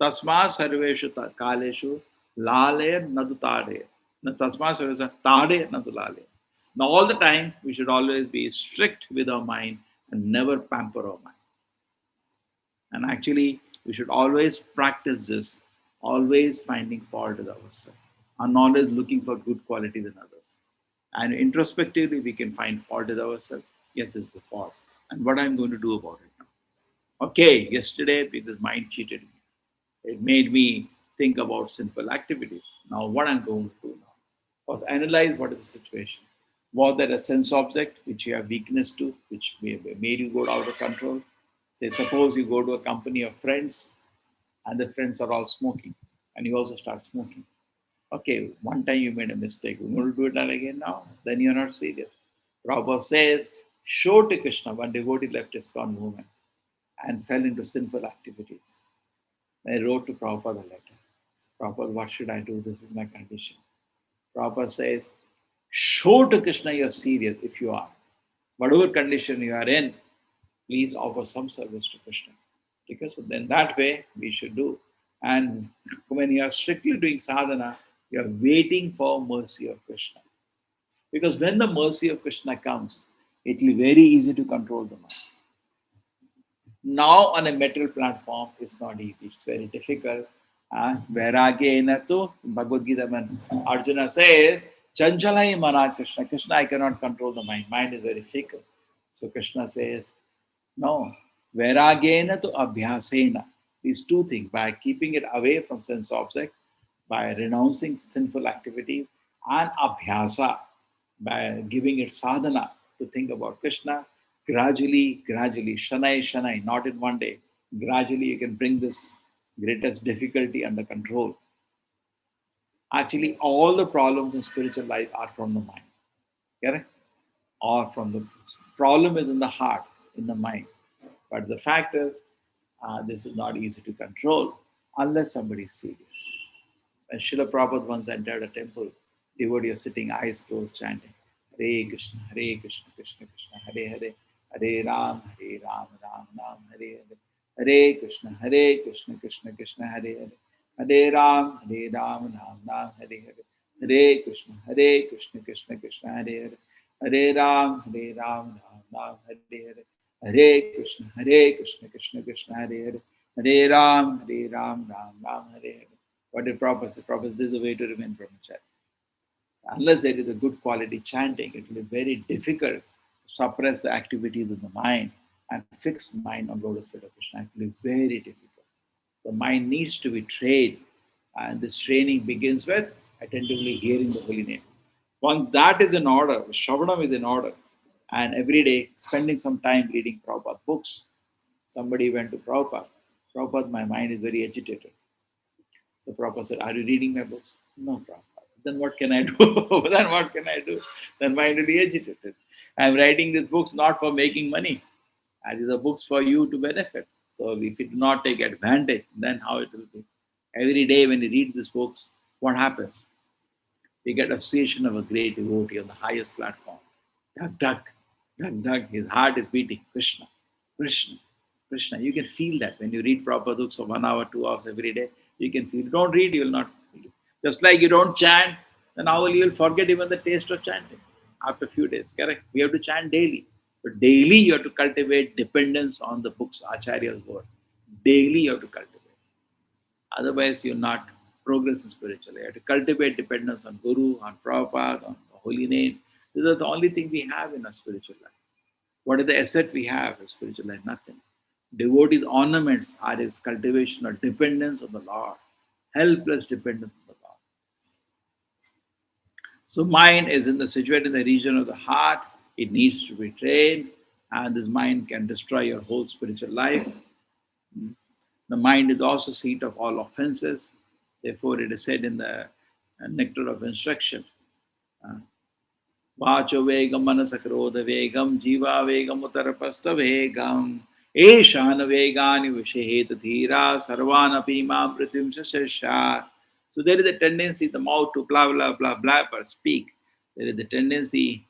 Tasma sarveshu kaleshu lalayat nadu tadayat. Tasma sarveshu tadayat nadu lalayat. Now all the time, we should always be strict with our mind and never pamper our mind. And actually, we should always practice this, always finding fault with ourselves, and always looking for good qualities in others. And introspectively, we can find fault with ourselves. Yes, this is the fault. And what I'm going to do about it now? Okay, yesterday, this mind cheated me. It made me think about simple activities. Now, what I'm going to do now? First, analyze what is the situation. Was that a sense object which you have weakness to, which made you go out of control? Say, suppose you go to a company of friends and the friends are all smoking and you also start smoking. Okay, one time you made a mistake. We're going to do it again now. Then you're not serious. Prabhupada says, show to Krishna one devotee left his ISKCON movement and fell into sinful activities. I wrote to Prabhupada a letter. Prabhupada, what should I do? This is my condition. Prabhupada says, show to Krishna you're serious if you are. Whatever condition you are in, please offer some service to Krishna. Because then that way we should do. And when you are strictly doing sadhana, you are waiting for mercy of Krishna. Because when the mercy of Krishna comes, it will be very easy to control the mind. Now on a material platform, it's not easy. It's very difficult. Vairagena tu, Bhagavad Gita, when Arjuna says, Chanchalai mana Krishna. Krishna, I cannot control the mind. Mind is very fickle. So Krishna says, no. Vairagena tu abhyasena. These two things, by keeping it away from sense object, by renouncing sinful activities, and abhyasa, by giving it sadhana to think about Krishna. Gradually, Shanai, Shanai, not in one day. Gradually, you can bring this greatest difficulty under control. Actually, all the problems in spiritual life are from the mind. Correct? Or from the problem is in the heart, in the mind. But the fact is, this is not easy to control unless somebody is serious. When Srila Prabhupada once entered a temple, devotee was sitting, eyes closed, chanting, Hare Krishna, Krishna Krishna, Hare Hare, Hare Ram, Ram Ram, Hare Hare, Hare Krishna, Krishna Krishna, Hare Hare, Hare Ram, Ram Ram, Hare Hare, Hare Krishna, Krishna Krishna, Hare Hare, Hare Ram, Ram Ram, Hare Hare, Hare Krishna, Krishna Krishna, Hare Hare, Hare Ram, Ram, Hare Hare. What did Prabhupada say? Prabhupada said, this is the way to remain brahmachari. Unless there is a good quality chanting, it will be very difficult to suppress the activities of the mind and fix mind on lotus feet of Krishna. It will be very difficult. So mind needs to be trained, and this training begins with attentively hearing the holy name. Once that is in order, Shravanam is in order, and every day spending some time reading Prabhupada books. Somebody went to Prabhupada. Prabhupada, my mind is very agitated. The Prabhupada said, are you reading my books? No, Prabhupada. Then what can I do? Then what can I do? Then mind will be agitated. I'm writing these books not for making money. And these are books for you to benefit. So if it do not take advantage, then how it will be? Every day when you read these books, what happens? You get association of a great devotee on the highest platform. Duck, duck, duck, duck. His heart is beating. Krishna, Krishna, Krishna. You can feel that when you read Prabhupada books for 1 hour, 2 hours every day. You can feel. Don't read, you will not feel it. Just like you don't chant, then how will you forget even the taste of chanting after a few days? Correct? We have to chant daily. But daily you have to cultivate dependence on the books, Acharya's word. Daily you have to cultivate. Otherwise, you're not progressing spiritually. You have to cultivate dependence on Guru, on Prabhupada, on the holy name. These are the only thing we have in our spiritual life. What is the asset we have in spiritual life? Nothing. Devotees' ornaments are his cultivation or dependence on the Lord. Helpless dependence on the Lord. So mind is situated in the region of the heart. It needs to be trained, and this mind can destroy your whole spiritual life. The mind is also seat of all offenses. Therefore, it is said in the nectar of instruction, Vacho vegam manasakroda vegam jiva vegam uttarapasta vegam eshana vegani vishehet dhira sarvanapi mam pratim shashasha. So there is a tendency the mouth to blah blah blah blah but speak. There is a tendency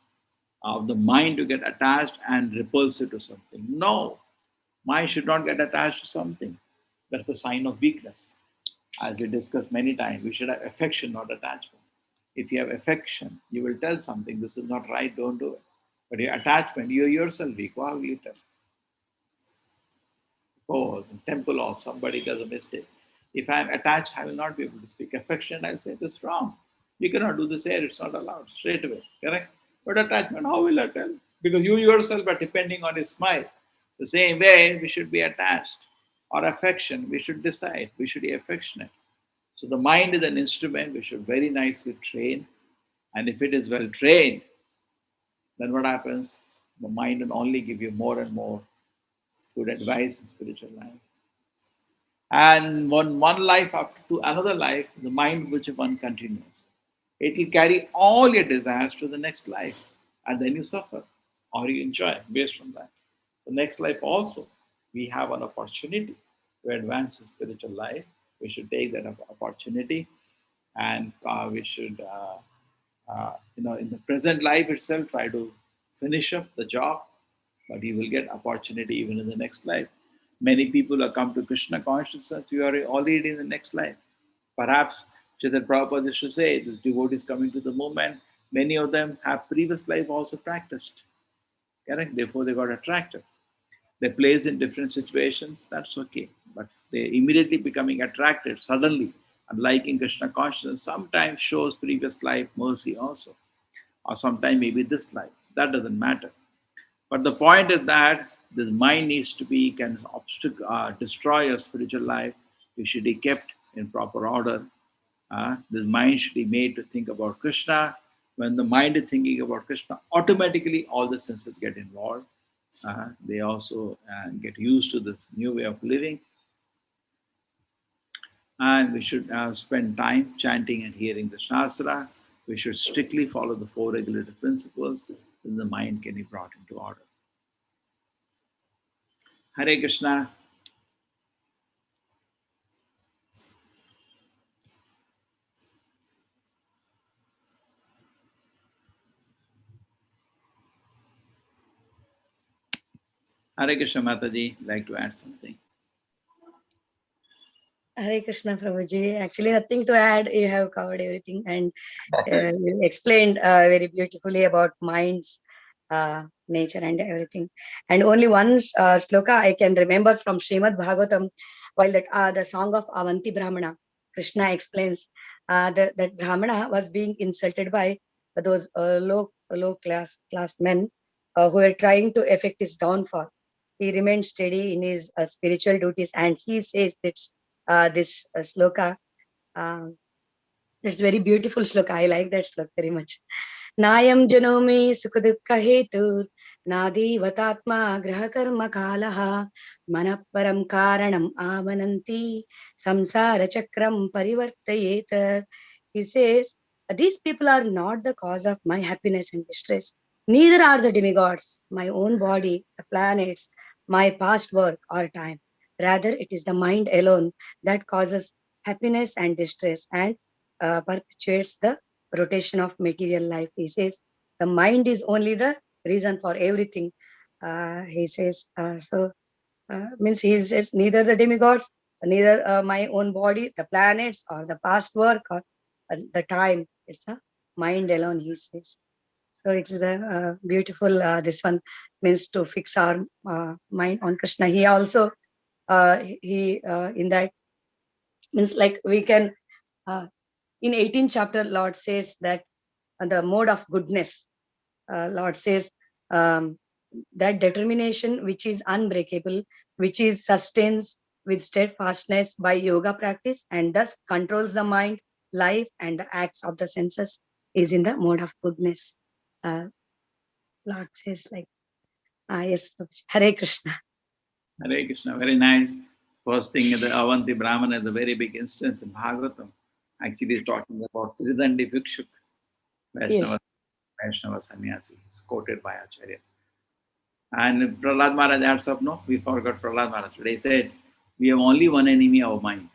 of the mind to get attached and repulsive to something. No, mind should not get attached to something. That's a sign of weakness. As we discussed many times, we should have affection, not attachment. If you have affection, you will tell something, this is not right, don't do it. But your attachment, you yourself weak, how will you tell? Suppose in temple or somebody does a mistake. If I am attached, I will not be able to speak. Affection, I'll say this is wrong. You cannot do this here, it's not allowed, straight away, correct? But attachment, how will I tell? Because you yourself are depending on his smile. The same way, we should be attached. Or affection, we should decide, we should be affectionate. So the mind is an instrument we should very nicely train. And if it is well trained, then what happens? The mind will only give you more and more good advice in spiritual life. And one life after to another life, the mind which one continues. It will carry all your desires to the next life. And then you suffer or you enjoy based on that. The next life also, we have an opportunity to advance in spiritual life. We should take that opportunity, and we should, in the present life itself, try to finish up the job, but you will get opportunity even in the next life. Many people have come to Krishna consciousness, you are already in the next life. Perhaps Chaitanya Prabhupada should say, this devotee is coming to the movement, many of them have previous life also practiced. Correct? Therefore, they got attracted. They place in different situations, that's okay. But they immediately becoming attracted suddenly and liking Krishna consciousness sometimes shows previous life mercy also. Or sometimes maybe this life. That doesn't matter. But the point is that this mind needs to be destroy your spiritual life. You should be kept in proper order. This mind should be made to think about Krishna, When the mind is thinking about Krishna, automatically all the senses get involved. They also get used to this new way of living. And we should spend time chanting and hearing the Shastra. We should strictly follow the four regulative principles, then the mind can be brought into order. Hare Krishna. Hare Krishna Mataji, like to add something? Hare Krishna Prabhuji. Actually, nothing to add. You have covered everything and you explained very beautifully about mind's nature and everything. And only one sloka I can remember from Srimad Bhagavatam, while that the song of Avanti Brahmana, Krishna explains that Brahmana was being insulted by those low class men who were trying to effect his downfall. He remained steady in his spiritual duties, and he says that this sloka. It's very beautiful sloka. I like that sloka very much. Nayam janomi sukadukka hetur nadi vatatma graha karma kalaha manaparam karanam amananti samsara chakram parivartayet. He says, these people are not the cause of my happiness and distress. Neither are the demigods, my own body, the planets, my past work or time. Rather, it is the mind alone that causes happiness and distress and perpetuates the rotation of material life. He says the mind is only the reason for everything. He says means he says neither the demigods, neither my own body, the planets, or the past work, or the time. It's the mind alone. He says. So it's a beautiful. This one means to fix our mind on Krishna. He also he in that means like we can in 18th chapter Lord says that the mode of goodness, Lord says that determination which is unbreakable, which is sustains with steadfastness by yoga practice and thus controls the mind, life and the acts of the senses is in the mode of goodness. Lord says like, yes, Hare Krishna. Hare Krishna, very nice. First thing, the Avanti Brahmana is a very big instance in Bhagavatam. Actually, is talking about Tridandi Bhikshuk, Vaishnava, Yes. Vaishnava sannyasi. It's quoted by Acharyas. And Prahlad Maharaj adds up, no, we forgot Prahlad Maharaj. Today he said, we have only one enemy, our mind.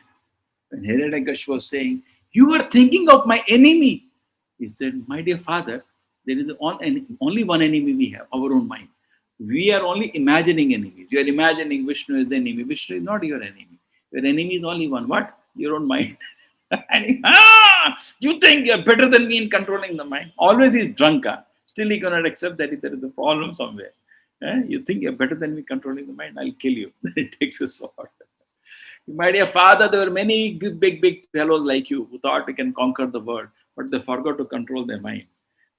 When Hiranyakash was saying, you are thinking of my enemy. He said, my dear father, there is only one enemy we have, our own mind. We are only imagining enemies. You are imagining Vishnu is the enemy. Vishnu is not your enemy. Your enemy is only one. What? Your own mind. You think you're better than me in controlling the mind. Always he's drunk. Still he cannot accept that there is a problem somewhere. You think you're better than me controlling the mind. I'll kill you. Then it takes a sword. My dear father, there were many big fellows like you who thought they can conquer the world, but they forgot to control their mind.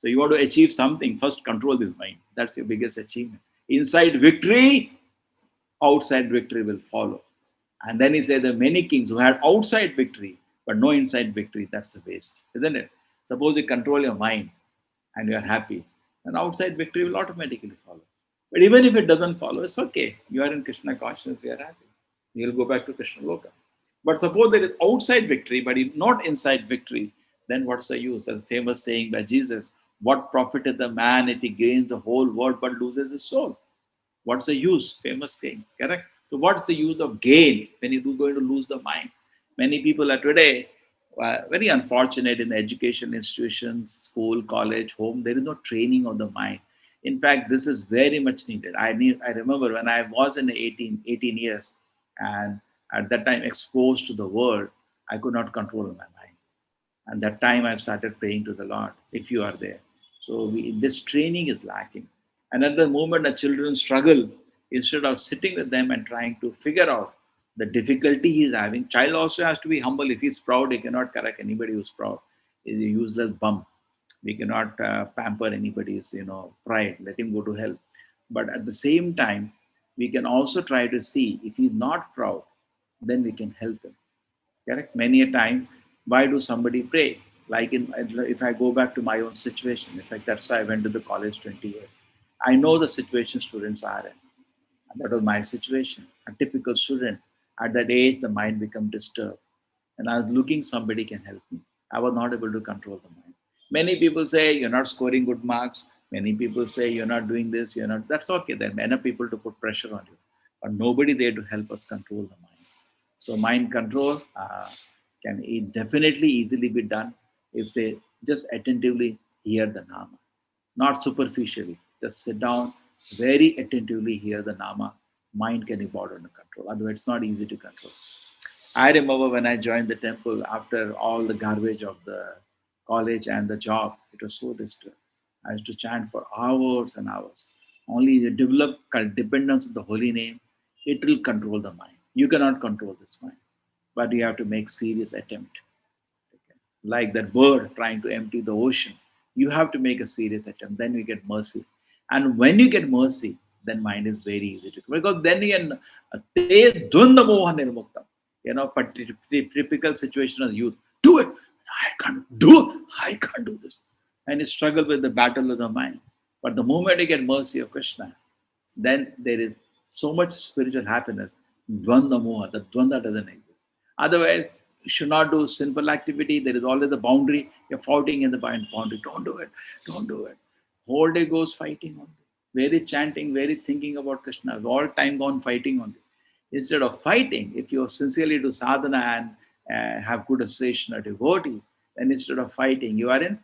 So you want to achieve something, first control this mind. That's your biggest achievement. Inside victory, outside victory will follow. And then he said there are many kings who had outside victory, but no inside victory. That's a waste, isn't it? Suppose you control your mind and you are happy, then outside victory will automatically follow. But even if it doesn't follow, it's okay. You are in Krishna consciousness, you are happy. You'll go back to Krishna Loka. But suppose there is outside victory, but not inside victory, then what's the use? The famous saying by Jesus, what profiteth the man if he gains the whole world but loses his soul? What's the use? Famous saying, correct? So what's the use of gain when you're going to lose the mind? Many people are today very unfortunate in the education institutions, school, college, home. There is no training of the mind. In fact, this is very much needed. I remember when I was in 18 years and at that time exposed to the world, I could not control my mind. And that time I started praying to the Lord, if you are there. So this training is lacking. And at the moment the children struggle, instead of sitting with them and trying to figure out the difficulty he is having, child also has to be humble. If he's proud, he cannot correct anybody who's proud. He's a useless bum. We cannot pamper anybody's pride. Let him go to hell. But at the same time, we can also try to see if he's not proud, then we can help him. Correct? Many a time, why do somebody pray? Like if I go back to my own situation, in fact, that's why I went to the college 20 years. I know the situation students are in. And that was my situation. A typical student. At that age, the mind become disturbed. And I was looking somebody can help me. I was not able to control the mind. Many people say you're not scoring good marks. Many people say you're not doing this, you're not. That's okay. There are many people to put pressure on you. But nobody there to help us control the mind. So mind control can definitely easily be done if they just attentively hear the Nama. Not superficially. Just sit down, very attentively hear the Nama. Mind can be brought under control. Otherwise, it's not easy to control. I remember when I joined the temple after all the garbage of the college and the job, it was so disturbed. I used to chant for hours and hours. Only you develop dependence on the holy name, it will control the mind. You cannot control this mind, but you have to make serious attempt. Like that bird trying to empty the ocean. You have to make a serious attempt, then you get mercy. And when you get mercy, then mind is very easy to, because then you can te dvanda moha nirmuktam. But typical situation of youth, do it. I can't do this. And you struggle with the battle of the mind. But the moment you get mercy of Krishna, then there is so much spiritual happiness. Dvanda moha, the dvanda doesn't exist. Otherwise, you should not do sinful activity. There is always a boundary. You're fighting in the boundary. Don't do it. Don't do it. Whole day goes fighting only. Very chanting, very thinking about Krishna. All time gone fighting only. Instead of fighting, if you sincerely do sadhana and have good association of devotees, then instead of fighting, you are in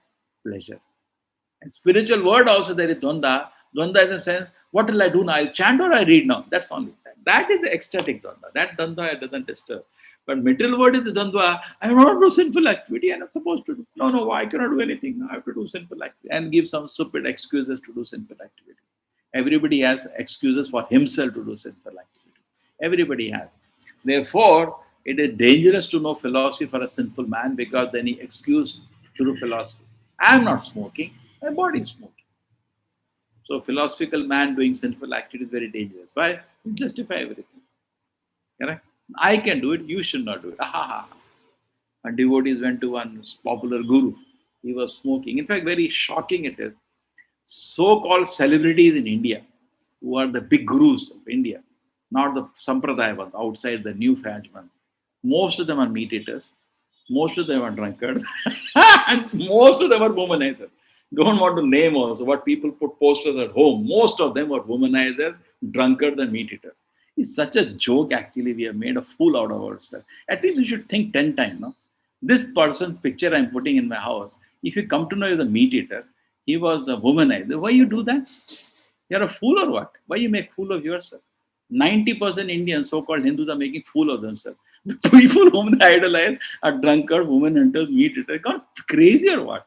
pleasure. And spiritual word also there is dvanda. Dvanda in the sense, what will I do now? I'll chant or I read now. That's only that. That is the ecstatic dvanda. That dvanda doesn't disturb. But material word is the dvanda. I want to do sinful activity. I'm not supposed to do. No, I cannot do anything. I have to do sinful activity. And give some stupid excuses to do sinful activity. Everybody has excuses for himself to do sinful activity. Everybody has. Therefore, it is dangerous to know philosophy for a sinful man, because then he excuse through philosophy. I am not smoking. My body is smoking. So philosophical man doing sinful activity is very dangerous. Why? You justify everything. Correct? I can do it, you should not do it. And devotees went to one popular guru. He was smoking. In fact, very shocking it is. So-called celebrities in India, who are the big gurus of India, not the Sampradaya ones, outside the new fad one. Most of them are meat eaters. Most of them are drunkards. And most of them are womanizers. Don't want to name also what people put posters at home. Most of them are womanizers, drunkards, and meat eaters. It's such a joke, actually. We have made a fool out of ourselves. At least you should think 10 times. No? This person's picture I'm putting in my house, if you come to know he's a meat eater, he was a womanizer. Why you do that? You're a fool or what? Why you make fool of yourself? 90% Indians, so-called Hindus, are making fool of themselves. The people whom they idolize are drunkard, woman hunters, meat eaters. Gone crazy or what?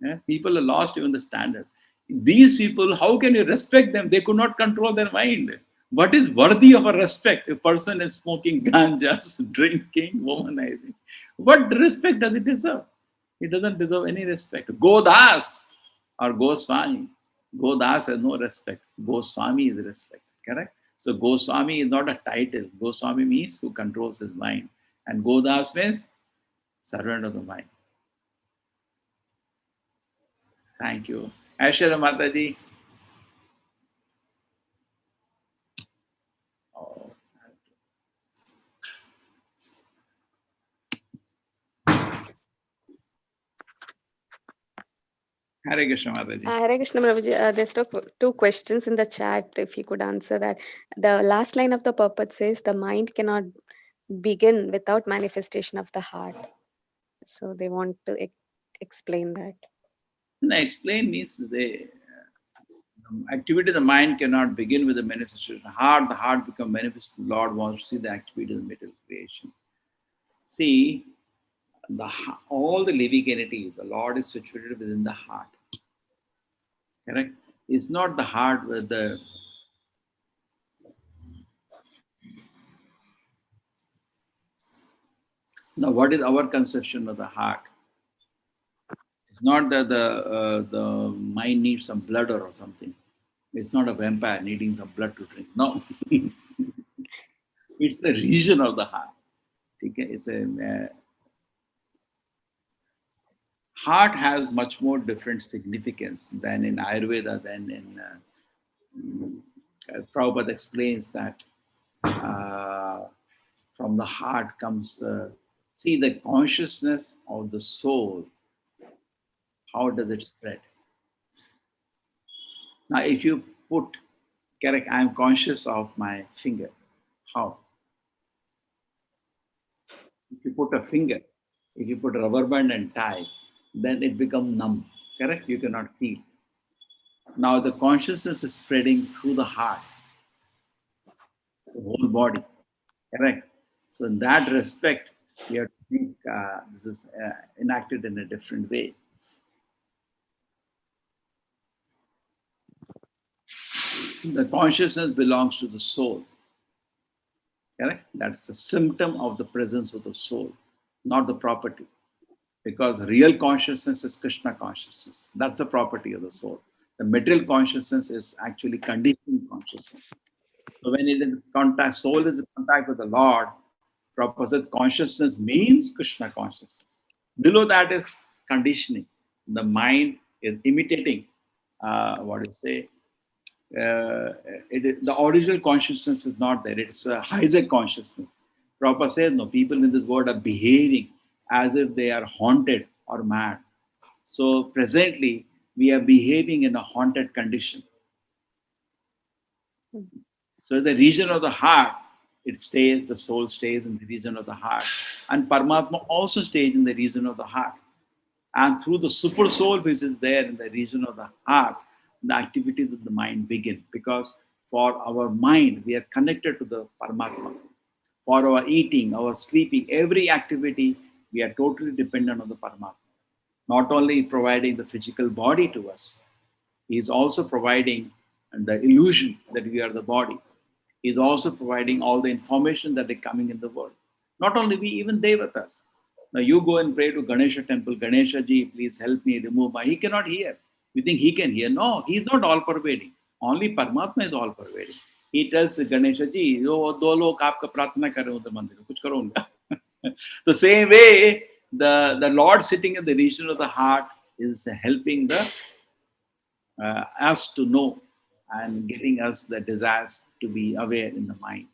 Yeah? People are lost even the standard. These people, how can you respect them? They could not control their mind. What is worthy of a respect? A person is smoking ganja, drinking, womanizing. What respect does it deserve? It doesn't deserve any respect. Godas or Goswami. Godas has no respect. Goswami is respect. Correct? So Goswami is not a title. Goswami means who controls his mind. And Godas means servant of the mind. Thank you. Aishwarya Mataji. Oh. Hare Krishna Mataji. Hare Krishna Prabhuji, there's two questions in the chat, if you could answer that. The last line of the purport says, the mind cannot begin without manifestation of the heart. So they want to explain that. No, explain means the activity of the mind cannot begin with the manifestation. The heart becomes manifest. The Lord wants to see the activity of the material creation. See, all the living entities, the Lord is situated within the heart. Correct? It's not the heart with the now. What is our conception of the heart? It's not that the mind needs some blood or something. It's not a vampire needing some blood to drink. No, it's the region of the heart. Okay? It's a heart has much more different significance than in Ayurveda, than in Prabhupada explains that from the heart comes, see the consciousness of the soul, how does it spread? Now, if you put, correct, I am conscious of my finger, how? If you put a finger, if you put a rubber band and tie, then it becomes numb, correct? You cannot feel. Now the consciousness is spreading through the heart, the whole body, correct? So in that respect, you have to think this is enacted in a different way. The consciousness belongs to the soul, correct? That's a symptom of the presence of the soul, not the property. Because real consciousness is Krishna consciousness. That's the property of the soul. The material consciousness is actually conditioned consciousness. So when it is in contact, soul is in contact with the Lord, proper says consciousness means Krishna consciousness. Below that is conditioning. The mind is imitating what you say. The original consciousness is not there. It's a higher consciousness. Prabhupada says, no, people in this world are behaving as if they are haunted or mad. So presently, we are behaving in a haunted condition. So the region of the heart, it stays, the soul stays in the region of the heart. And Paramatma also stays in the region of the heart. And through the super soul which is there in the region of the heart, the activities of the mind begin. Because for our mind, we are connected to the Paramatma. For our eating, our sleeping, every activity, we are totally dependent on the Paramatma. Not only providing the physical body to us, he is also providing the illusion that we are the body. He is also providing all the information that is coming in the world. Not only we, even Devatas. Now you go and pray to Ganesha temple, Ganesha ji, please help me remove my. He cannot hear. You think he can hear? No, he is not all pervading. Only Paramatma is all pervading. He tells Ganesha ji, "Yo, do log aapka pratna kar rahe ho udhar mandir mein, kuch karo unka." The same way, the Lord sitting in the region of the heart is helping us to know and getting us the desires to be aware in the mind.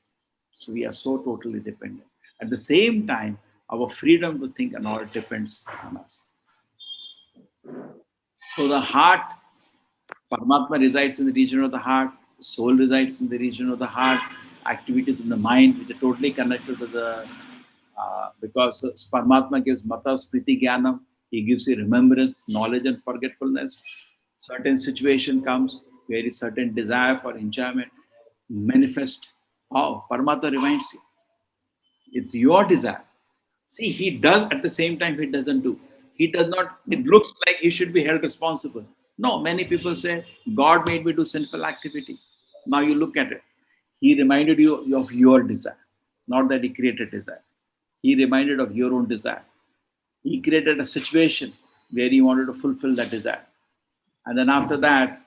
So we are so totally dependent. At the same time, our freedom to think and all depends on us. So the heart, Paramatma resides in the region of the heart, soul resides in the region of the heart, activities in the mind which are totally connected to the, because Paramatma gives Mata Smriti Jnanam, he gives you remembrance, knowledge and forgetfulness. Certain situation comes where is certain desire for enjoyment, manifest. Oh, Paramatma reminds you. It's your desire. See, he does at the same time he doesn't do. He does not, it looks like he should be held responsible. No, many people say, God made me do sinful activity. Now you look at it. He reminded you of your desire, not that he created desire. He reminded of your own desire. He created a situation where he wanted to fulfill that desire. And then after that,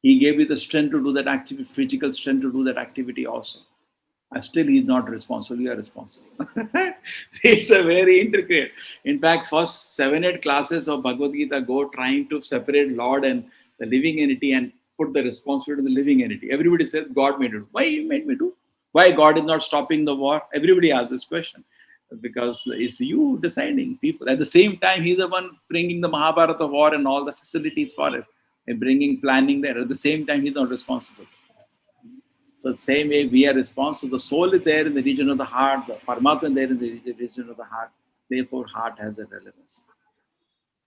he gave you the strength to do that activity, physical strength to do that activity also. And still he's not responsible, you are responsible. It's a very intricate. In fact, first 7-8 classes of Bhagavad Gita go trying to separate Lord and the living entity and put the responsibility to the living entity. Everybody says, God made it. Why he made me do? Why God is not stopping the war? Everybody asks this question. Because it's you deciding people. At the same time, he's the one bringing the Mahabharata war and all the facilities for it. And bringing planning there. At the same time, he's not responsible. So the same way we are responsible. The soul is there in the region of the heart, the Paramatma is there in the region of the heart. Therefore, heart has a relevance.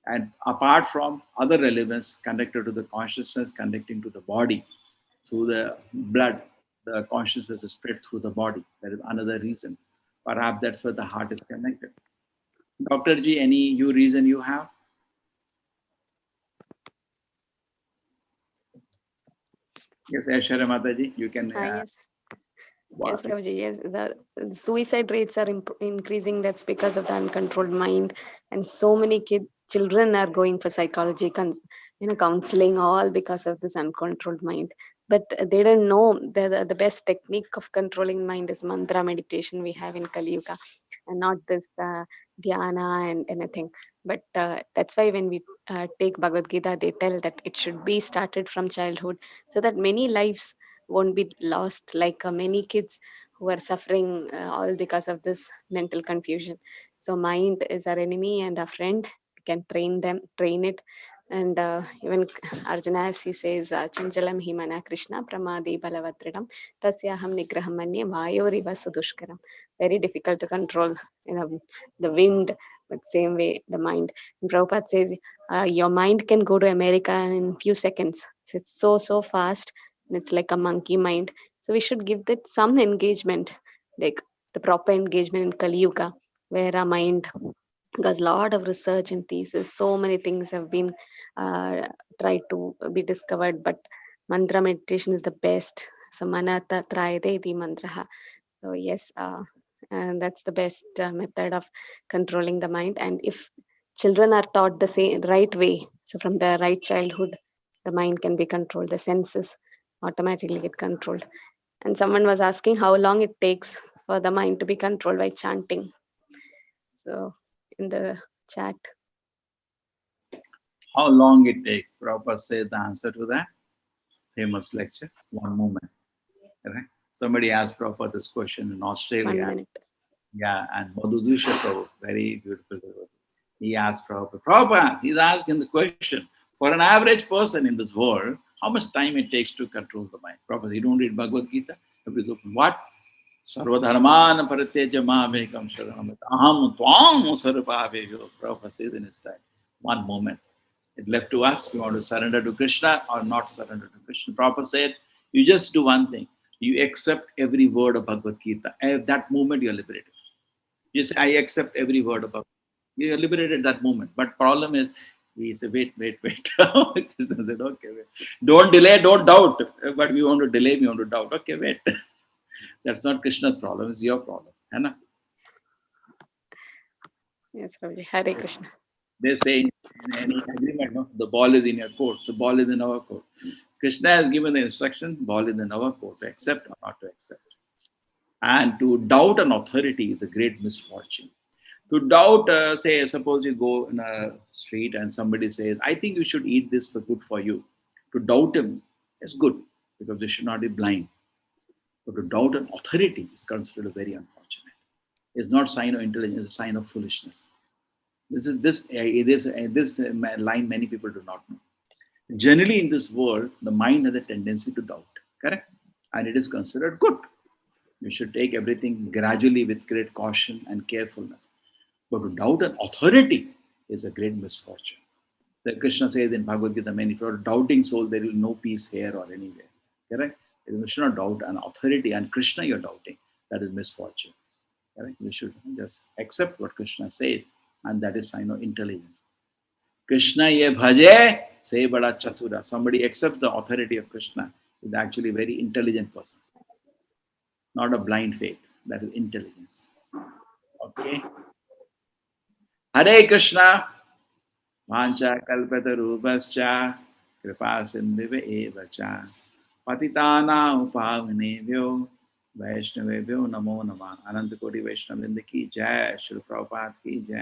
And apart from other relevance connected to the consciousness, connecting to the body, through the blood, the consciousness is spread through the body. That is another reason. Perhaps that's where the heart is connected. Dr. G, any reason you have? Yes, Aishwarya Mataji, you can. Yes. Yes, Prabhuji, yes. The suicide rates are increasing. That's because of the uncontrolled mind. And so many children are going for psychology, counseling, all because of this uncontrolled mind. but they didn't know the best technique of controlling mind is mantra meditation we have in Kali Yuga, and not this dhyana and anything. But that's why when we take Bhagavad Gita, they tell that it should be started from childhood, so that many lives won't be lost, like many kids who are suffering all because of this mental confusion. So mind is our enemy and our friend. We can train it. And even Arjuna, as he says, Chanchalam himana Krishna pramadi balavadridam tasyaham nigraham manye vayoriva sudushkaram. Very difficult to control, the wind, but same way the mind. And Prabhupada says, your mind can go to America in few seconds. So it's so fast, and it's like a monkey mind. So we should give that some engagement, like the proper engagement in Kali Yuga, where our mind, because a lot of research and thesis, so many things have been uh, tried to be discovered, but mantra meditation is the best. So manata trayate iti mantraha. So yes, and that's the best method of controlling the mind. And if children are taught the same right way, so from the right childhood, the mind can be controlled, the senses automatically get controlled. And someone was asking how long it takes for the mind to be controlled by chanting. So in the chat. How long it takes? Prabhupada says the answer to that famous lecture, 1 moment. Correct? Somebody asked Prabhupada this question in 1 Australia. minute. Yeah, and Madhudusha Prabhu, very beautiful. He asked Prabhupada, he's asking the question, for an average person in this world, how much time it takes to control the mind? Prabhupada, you don't read Bhagavad Gita? What? Sarvadharman parityaja mamekam sharanam aham tvam sarvabhaveyo. Prabhupada says in his time, 1 moment. It left to us, you want to surrender to Krishna or not surrender to Krishna. Prabhupada said, you just do one thing. You accept every word of Bhagavad Gita. At that moment, you're liberated. You say, I accept every word of Bhagavad Gita. You're liberated at that moment. But problem is, we say, wait. Krishna said, okay, wait. Don't delay, don't doubt. But we want to delay, we want to doubt. Okay, wait. That's not Krishna's problem, it's your problem. Hai. Yes, Prabhuji. Hare Krishna. They say in any agreement, no, the ball is in your court, the ball is in our court. Krishna has given the instruction, ball is in our court, to accept or not to accept. And to doubt an authority is a great misfortune. To doubt, say, suppose you go in a street and somebody says, I think you should eat this for good for you. To doubt him is good because they should not be blind. But to doubt an authority is considered very unfortunate. It's not sign of intelligence, it's a sign of foolishness. This line many people do not know. Generally in this world, the mind has a tendency to doubt, correct? And it is considered good. You should take everything gradually with great caution and carefulness. But to doubt an authority is a great misfortune. That Krishna says in Bhagavad Gita, many for doubting soul, there is no peace here or anywhere. Correct? You should not doubt an authority, and Krishna you're doubting. That is misfortune. Correct? You should just accept what Krishna says, and that is sign of intelligence. Krishna ye bhaje, say bada chatura. Somebody accepts the authority of Krishna is actually a very intelligent person. Not a blind faith. That is intelligence. Okay. Hare Krishna. Vancha kalpata rupascha kripa sindhive evacha patitana upavanebhyo Vaishnavebhyo namo namah. Ananta Koti Vaishnavrinda ki jai. Shri Prabhupada ki jai.